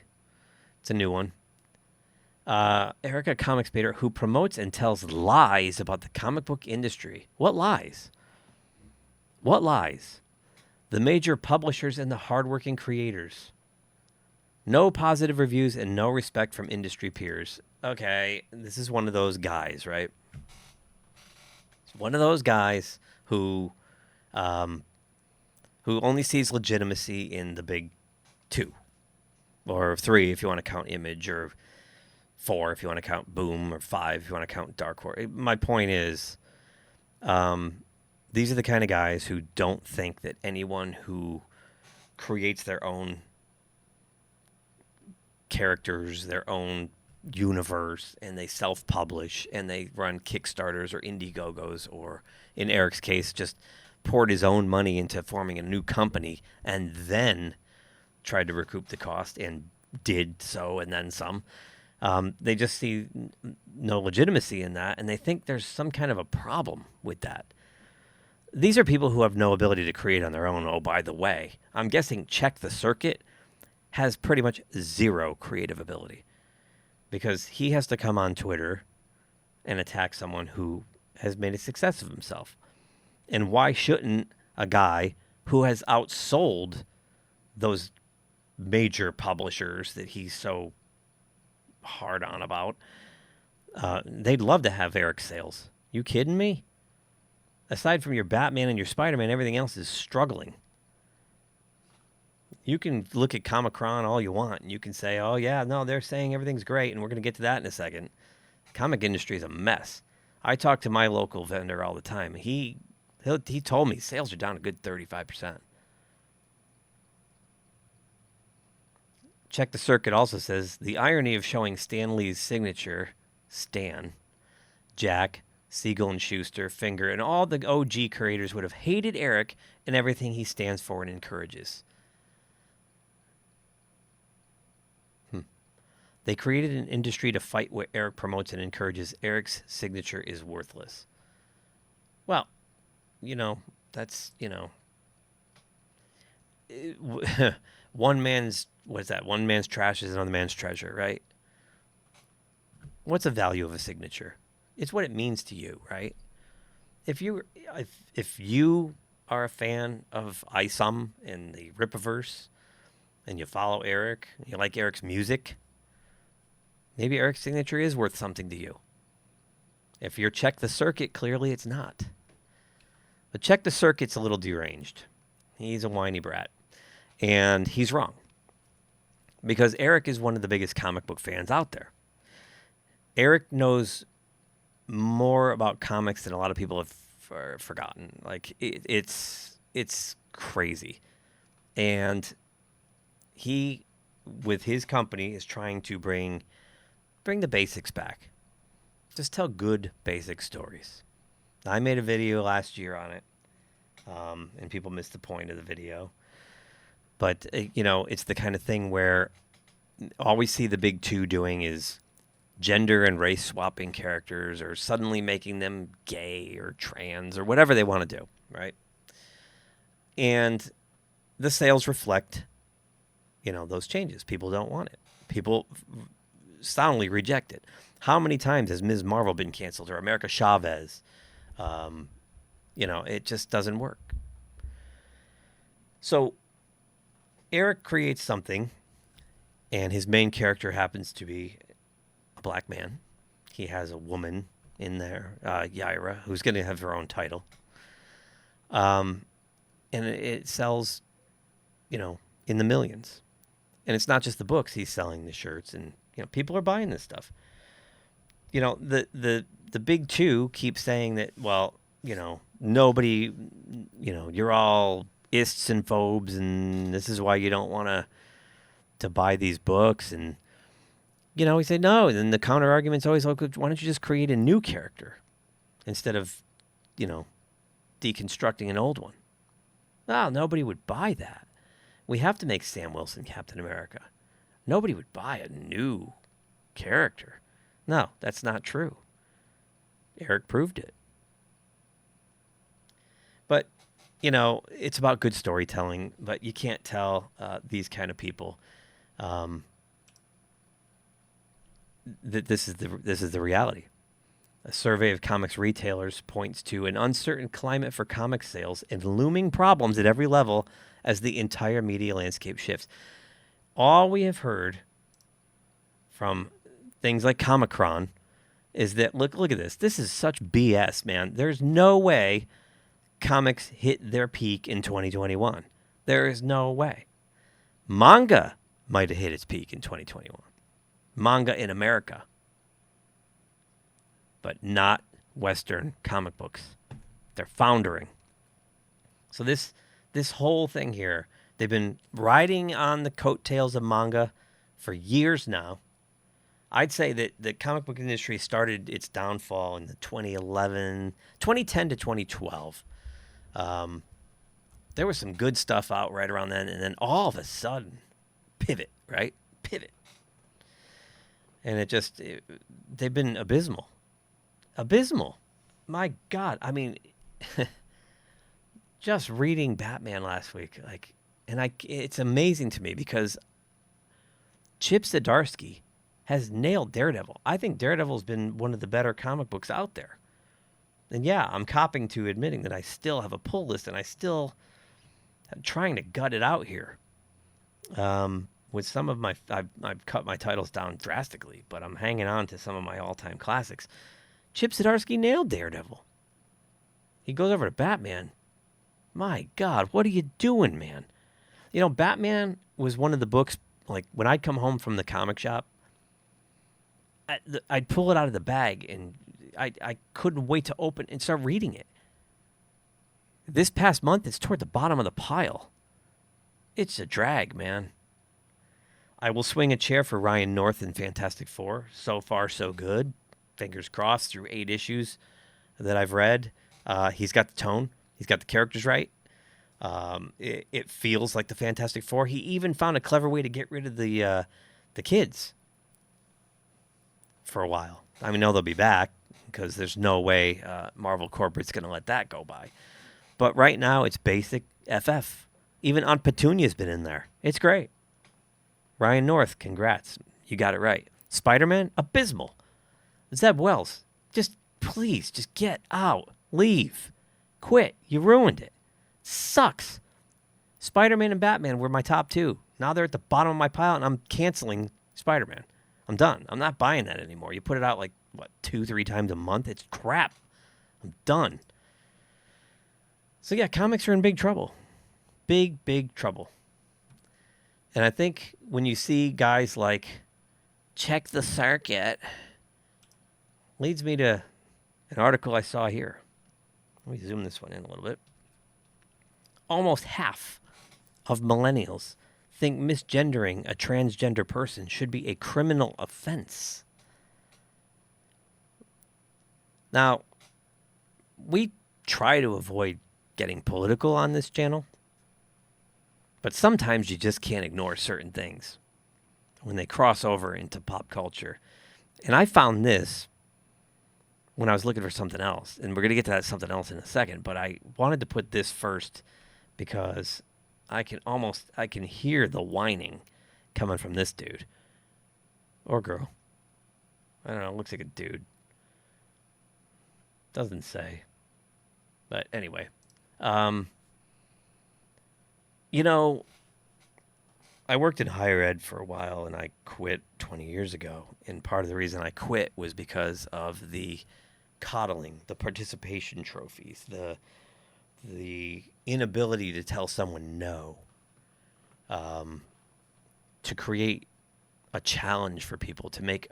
It's a new one. Eric, a comics baiter who promotes and tells lies about the comic book industry. What lies? What lies? The major publishers and the hardworking creators. No positive reviews and no respect from industry peers. Okay, this is one of those guys, right? It's one of those guys who only sees legitimacy in the big 2. Or 3 if you want to count Image, or 4 if you want to count Boom, or 5 if you want to count Dark Horse. My point is, these are the kind of guys who don't think that anyone who creates their own characters, their own universe, and they self-publish, and they run Kickstarters or Indiegogos, or in Eric's case, just poured his own money into forming a new company and then tried to recoup the cost and did so and then some. They just see no legitimacy in that, and they think there's some kind of a problem with that. These are people who have no ability to create on their own. Oh, by the way, I'm guessing Check the Circuit has pretty much zero creative ability, because he has to come on Twitter and attack someone who has made a success of himself. And why shouldn't a guy who has outsold those major publishers that he's so hard on about, they'd love to have Eric's sales. You kidding me? Aside from your Batman and your Spider-Man, everything else is struggling. You can look at Comicron all you want, and you can say, oh, yeah, no, they're saying everything's great, and we're going to get to that in a second. The comic industry is a mess. I talk to my local vendor all the time. He told me sales are down a good 35%. Check the Circuit also says, the irony of showing Stan Lee's signature, Stan, Jack, Siegel and Schuster, Finger, and all the OG creators would have hated Eric and everything he stands for and encourages. They created an industry to fight what Eric promotes and encourages. Eric's signature is worthless. Well, that's, one man's trash is another man's treasure, right? What's the value of a signature? It's what it means to you, right? If you are a fan of ISOM and the Rippaverse, and you follow Eric, and you like Eric's music, maybe Eric's signature is worth something to you. If you're Check the Circuit, clearly it's not. But Check the Circuit's a little deranged. He's a whiny brat. And he's wrong. Because Eric is one of the biggest comic book fans out there. Eric knows more about comics than a lot of people have forgotten. Like, it's crazy. And he, with his company, is trying to bring the basics back. Just tell good basic stories. I made a video last year on it, and people missed the point of the video. But, it's the kind of thing where all we see the big two doing is gender and race swapping characters, or suddenly making them gay or trans or whatever they want to do, right? And the sales reflect, those changes. People don't want it. People soundly reject it. How many times has Ms. Marvel been canceled, or America Chavez? It just doesn't work. So Eric creates something, and his main character happens to be a black man. He has a woman in there, Yaira, who's going to have her own title. And it sells, in the millions. And it's not just the books. He's selling the shirts, and people are buying this stuff. The big two keep saying that, well, nobody, you're all ists and phobes, and this is why you don't want to buy these books. And, we say no. And then the counter argument's always, why don't you just create a new character instead of, deconstructing an old one? Oh, nobody would buy that. We have to make Sam Wilson Captain America. Nobody would buy a new character. No, that's not true. Eric proved it. But, it's about good storytelling, but you can't tell these kind of people that this is the reality. A survey of comics retailers points to an uncertain climate for comic sales and looming problems at every level as the entire media landscape shifts. All we have heard from things like Comicron is that, look at this. This is such BS, man. There's no way comics hit their peak in 2021. There is no way. Manga might have hit its peak in 2021. Manga in America. But not Western comic books. They're foundering. So this whole thing here, they've been riding on the coattails of manga for years now. I'd say that the comic book industry started its downfall in the 2010 to 2012. There was some good stuff out right around then, and then all of a sudden, pivot, right? Pivot. And they've been abysmal. Abysmal. My God. I mean, just reading Batman last week, it's amazing to me because Chip Zdarsky has nailed Daredevil. I think Daredevil's been one of the better comic books out there. And yeah, I'm copping to admitting that I still have a pull list and I still am trying to gut it out here. With some of my, I've cut my titles down drastically, but I'm hanging on to some of my all-time classics. Chip Zdarsky nailed Daredevil. He goes over to Batman. My God, what are you doing, man? You know, Batman was one of the books, like, when I'd come home from the comic shop, I'd pull it out of the bag, and I couldn't wait to open and start reading it. This past month, it's toward the bottom of the pile. It's a drag, man. I will swing a chair for Ryan North in Fantastic Four. So far, so good. Fingers crossed through 8 issues that I've read. He's got the tone. He's got the characters right. It feels like the Fantastic Four. He even found a clever way to get rid of the kids for a while. I know they'll be back because there's no way Marvel Corporate's going to let that go by. But right now, it's basic FF. Even Aunt Petunia's been in there. It's great. Ryan North, congrats. You got it right. Spider-Man, abysmal. Zeb Wells, please, just get out. Leave. Quit. You ruined it. Sucks. Spider-Man and Batman were my top 2. Now they're at the bottom of my pile, and I'm canceling Spider-Man. I'm done. I'm not buying that anymore. You put it out 2-3 times a month? It's crap. I'm done. So yeah, comics are in big trouble. Big, big trouble. And I think when you see guys like Check the Circuit, leads me to an article I saw here. Let me zoom this one in a little bit. Almost half of millennials think misgendering a transgender person should be a criminal offense. Now, we try to avoid getting political on this channel, but sometimes you just can't ignore certain things when they cross over into pop culture. And I found this when I was looking for something else, and we're going to get to that something else in a second, but I wanted to put this first because I can hear the whining coming from this dude. Or girl. I don't know, it looks like a dude. Doesn't say. But anyway. You know, I worked in higher ed for a while, and I quit 20 years ago. And part of the reason I quit was because of the coddling, the participation trophies, the inability to tell someone no, to create a challenge for people, to make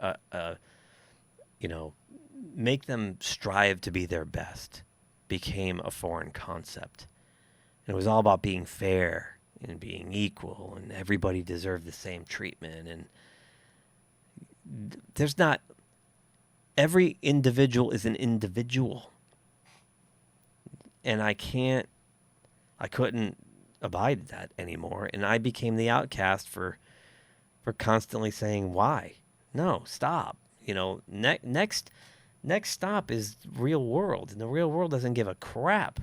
make them strive to be their best, became a foreign concept. And it was all about being fair and being equal, and everybody deserved the same treatment. And every individual is an individual. And I couldn't abide that anymore. And I became the outcast for constantly saying, why? No, stop. Next stop is real world. And the real world doesn't give a crap.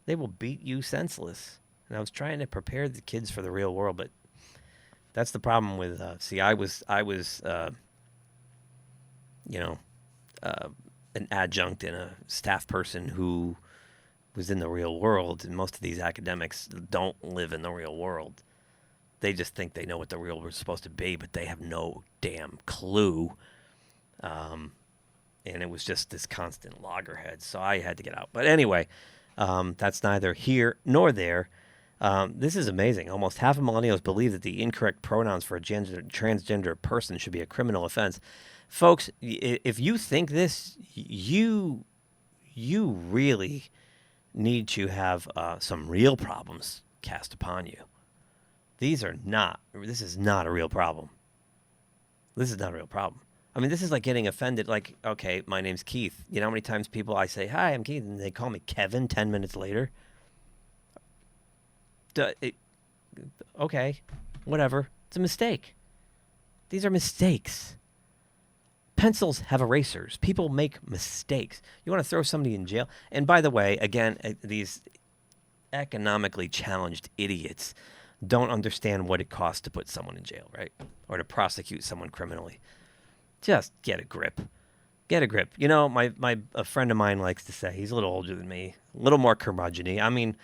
They will beat you senseless. And I was trying to prepare the kids for the real world, but that's the problem with, I was an adjunct and a staff person who was in the real world, and most of these academics don't live in the real world. They just think they know what the real world is supposed to be, but they have no damn clue. And it was just this constant loggerhead, so I had to get out. But anyway, that's neither here nor there. This is amazing. Almost half of millennials believe that the incorrect pronouns for a transgender person should be a criminal offense. Folks, if you think this, you really need to have some real problems cast upon you. This is not a real problem. This is not a real problem. I mean, this is like getting offended. Like, okay, my name's Keith. You know how many times people I say, hi, I'm Keith, and they call me Kevin 10 minutes later? Okay, whatever. It's a mistake. These are mistakes. Pencils have erasers. People make mistakes. You want to throw somebody in jail? And by the way, again, these economically challenged idiots don't understand what it costs to put someone in jail, right? Or to prosecute someone criminally. Just get a grip. Get a grip. You know, a friend of mine likes to say, he's a little older than me, a little more curmudgeon-y. I mean,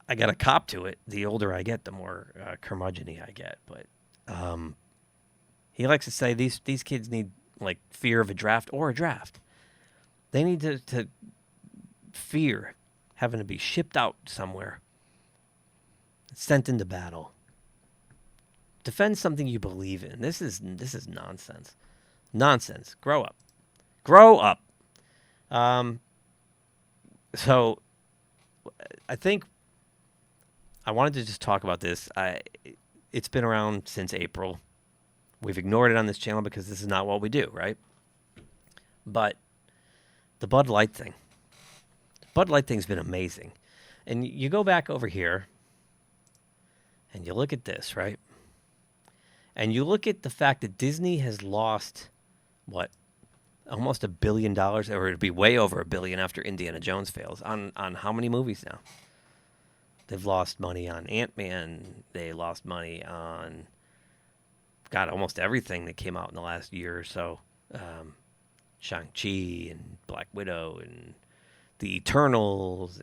I got a cop to it. The older I get, the more curmudgeon-y I get. But he likes to say these kids need, like, fear of a draft or a draft. They need to fear having to be shipped out somewhere, sent into battle. Defend something you believe in. This is nonsense. Nonsense. Grow up. Grow up. So I think I wanted to just talk about this. It's been around since April. We've ignored it on this channel because this is not what we do, right? But the Bud Light thing. The Bud Light thing's been amazing. And you go back over here and you look at this, right? And you look at the fact that Disney has lost, what, almost $1 billion, or it'd be way over $1 billion after Indiana Jones fails, on how many movies now? They've lost money on Ant-Man. They lost money on, God, almost everything that came out in the last year or so. Shang-Chi and Black Widow and the Eternals,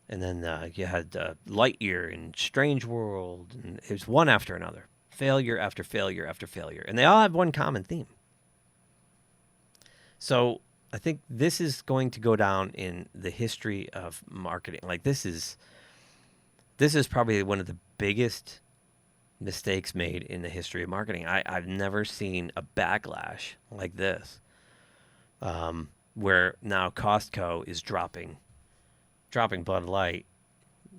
and then you had Lightyear and Strange World, and it was one after another. Failure after failure after failure. And they all have one common theme. So I think this is going to go down in the history of marketing. Like, this is probably one of the biggest mistakes made in the history of marketing. I've never seen a backlash like this, where now Costco is dropping Bud Light.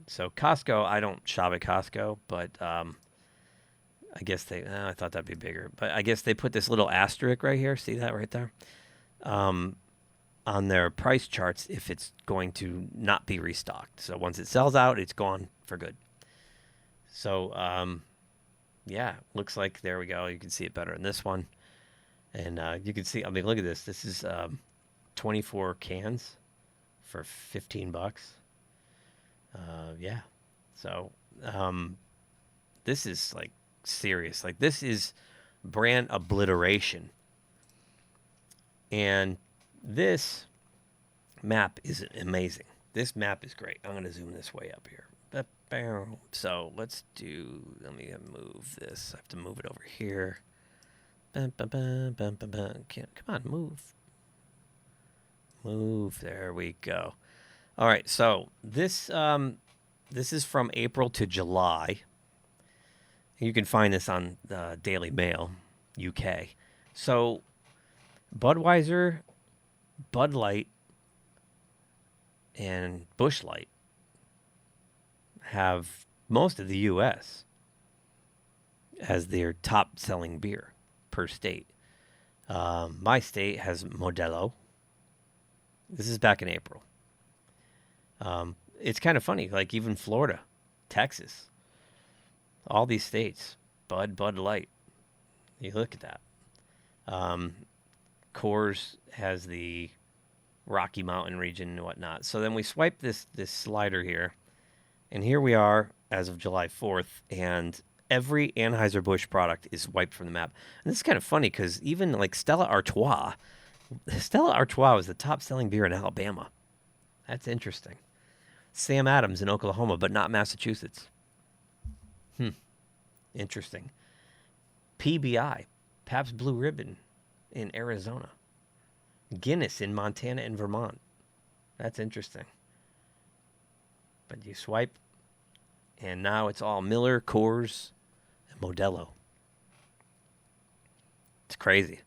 So Costco, I don't shop at Costco, but I guess I thought that'd be bigger. But I guess they put this little asterisk right here. See that right there? On their price charts if it's going to not be restocked. So once it sells out, it's gone for good. So, yeah, looks like, there we go. You can see it better in this one. And you can see, I mean, look at this. This is 24 cans for $15. Yeah. So this is, like, serious. Like, this is brand obliteration. And this map is amazing. This map is great. I'm going to zoom this way up here. So let me move this. I have to move it over here. Come on, move. Move. There we go. All right. So this is from April to July. You can find this on the Daily Mail, UK. So Budweiser, Bud Light, and Busch Light have most of the U.S. as their top-selling beer per state. My state has Modelo. This is back in April. It's kind of funny, like even Florida, Texas, all these states, Bud Light. You look at that. Coors has the Rocky Mountain region and whatnot. So then we swipe this slider here, and here we are as of July 4th, and every Anheuser-Busch product is wiped from the map. And this is kind of funny because even like Stella Artois was the top-selling beer in Alabama. That's interesting. Sam Adams in Oklahoma, but not Massachusetts. Interesting. PBI, Pabst Blue Ribbon, in Arizona. Guinness in Montana and Vermont. That's interesting. But you swipe, and now it's all Miller, Coors, and Modelo. It's crazy.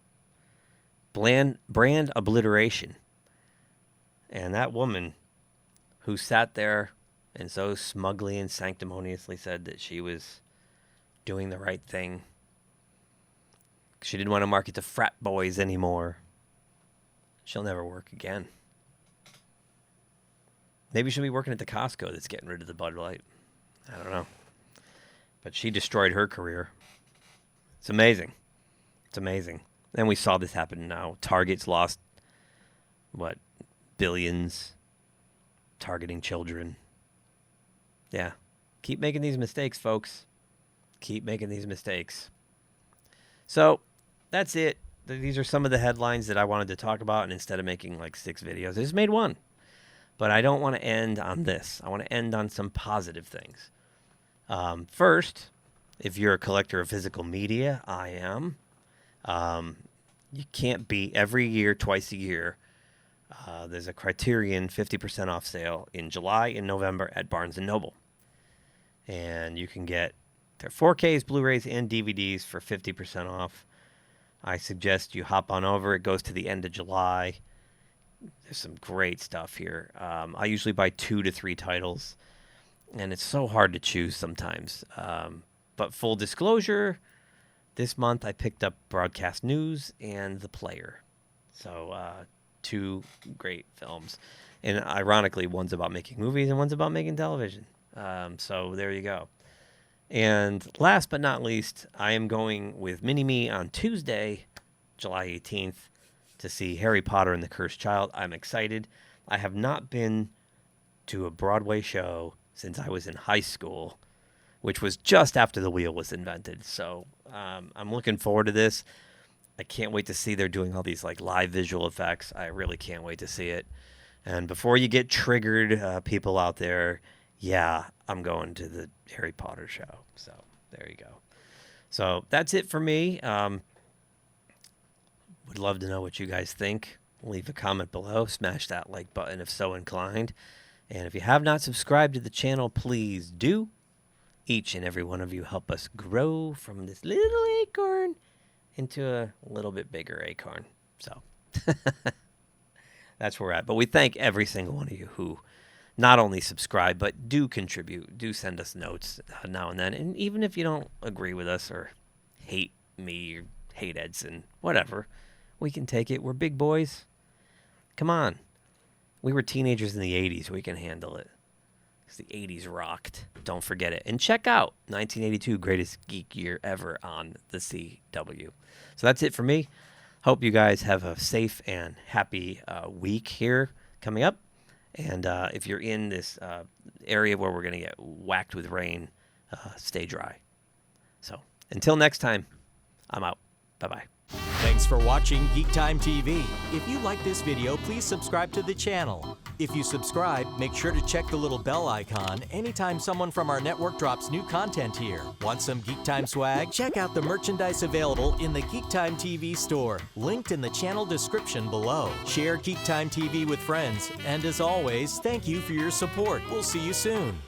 Brand obliteration. And that woman who sat there and so smugly and sanctimoniously said that she was doing the right thing She didn't want to market to frat boys anymore. She'll never work again. Maybe she'll be working at the Costco that's getting rid of the Bud Light. I don't know. But she destroyed her career. It's amazing. It's amazing. And we saw this happen now. Target's lost, what, billions targeting children. Yeah. Keep making these mistakes, folks. Keep making these mistakes. So, that's it. These are some of the headlines that I wanted to talk about, and instead of making like 6 videos, I just made one. But I don't want to end on this. I want to end on some positive things. First, if you're a collector of physical media, I am. You can't beat every year, twice a year. There's a Criterion 50% off sale in July and November at Barnes & Noble. And you can get their 4Ks, Blu-rays, and DVDs for 50% off. I suggest you hop on over. It goes to the end of July. There's some great stuff here. I usually buy 2 to 3 titles, and it's so hard to choose sometimes. But full disclosure, this month I picked up Broadcast News and The Player. So 2 great films. And ironically, one's about making movies and one's about making television. So there you go. And last but not least, I am going with Mini-Me on Tuesday, July 18th, to see Harry Potter and the Cursed Child. I'm excited. I have not been to a Broadway show since I was in high school, which was just after the wheel was invented. So I'm looking forward to this. I can't wait to see they're doing all these like live visual effects. I really can't wait to see it. And before you get triggered, people out there, yeah, I'm going to the Harry Potter show. So there you go. So that's it for me. Would love to know what you guys think. Leave a comment below. Smash that like button if so inclined. And if you have not subscribed to the channel, please do. Each and every one of you help us grow from this little acorn into a little bit bigger acorn. So that's where we're at. But we thank every single one of you who not only subscribe, but do contribute. Do send us notes now and then. And even if you don't agree with us or hate me or hate Edson, whatever, we can take it. We're big boys. Come on. We were teenagers in the 80s. We can handle it. Because the 80s rocked. Don't forget it. And check out 1982, greatest geek year ever on the CW. So that's it for me. Hope you guys have a safe and happy week here coming up. And if you're in this area where we're going to get whacked with rain, stay dry. So until next time, I'm out. Bye-bye. Thanks for watching GeekTime TV. If you like this video, please subscribe to the channel. If you subscribe, make sure to check the little bell icon anytime someone from our network drops new content here. Want some GeekTime swag? Check out the merchandise available in the GeekTime TV store, linked in the channel description below. Share GeekTime TV with friends, and as always, thank you for your support. We'll see you soon.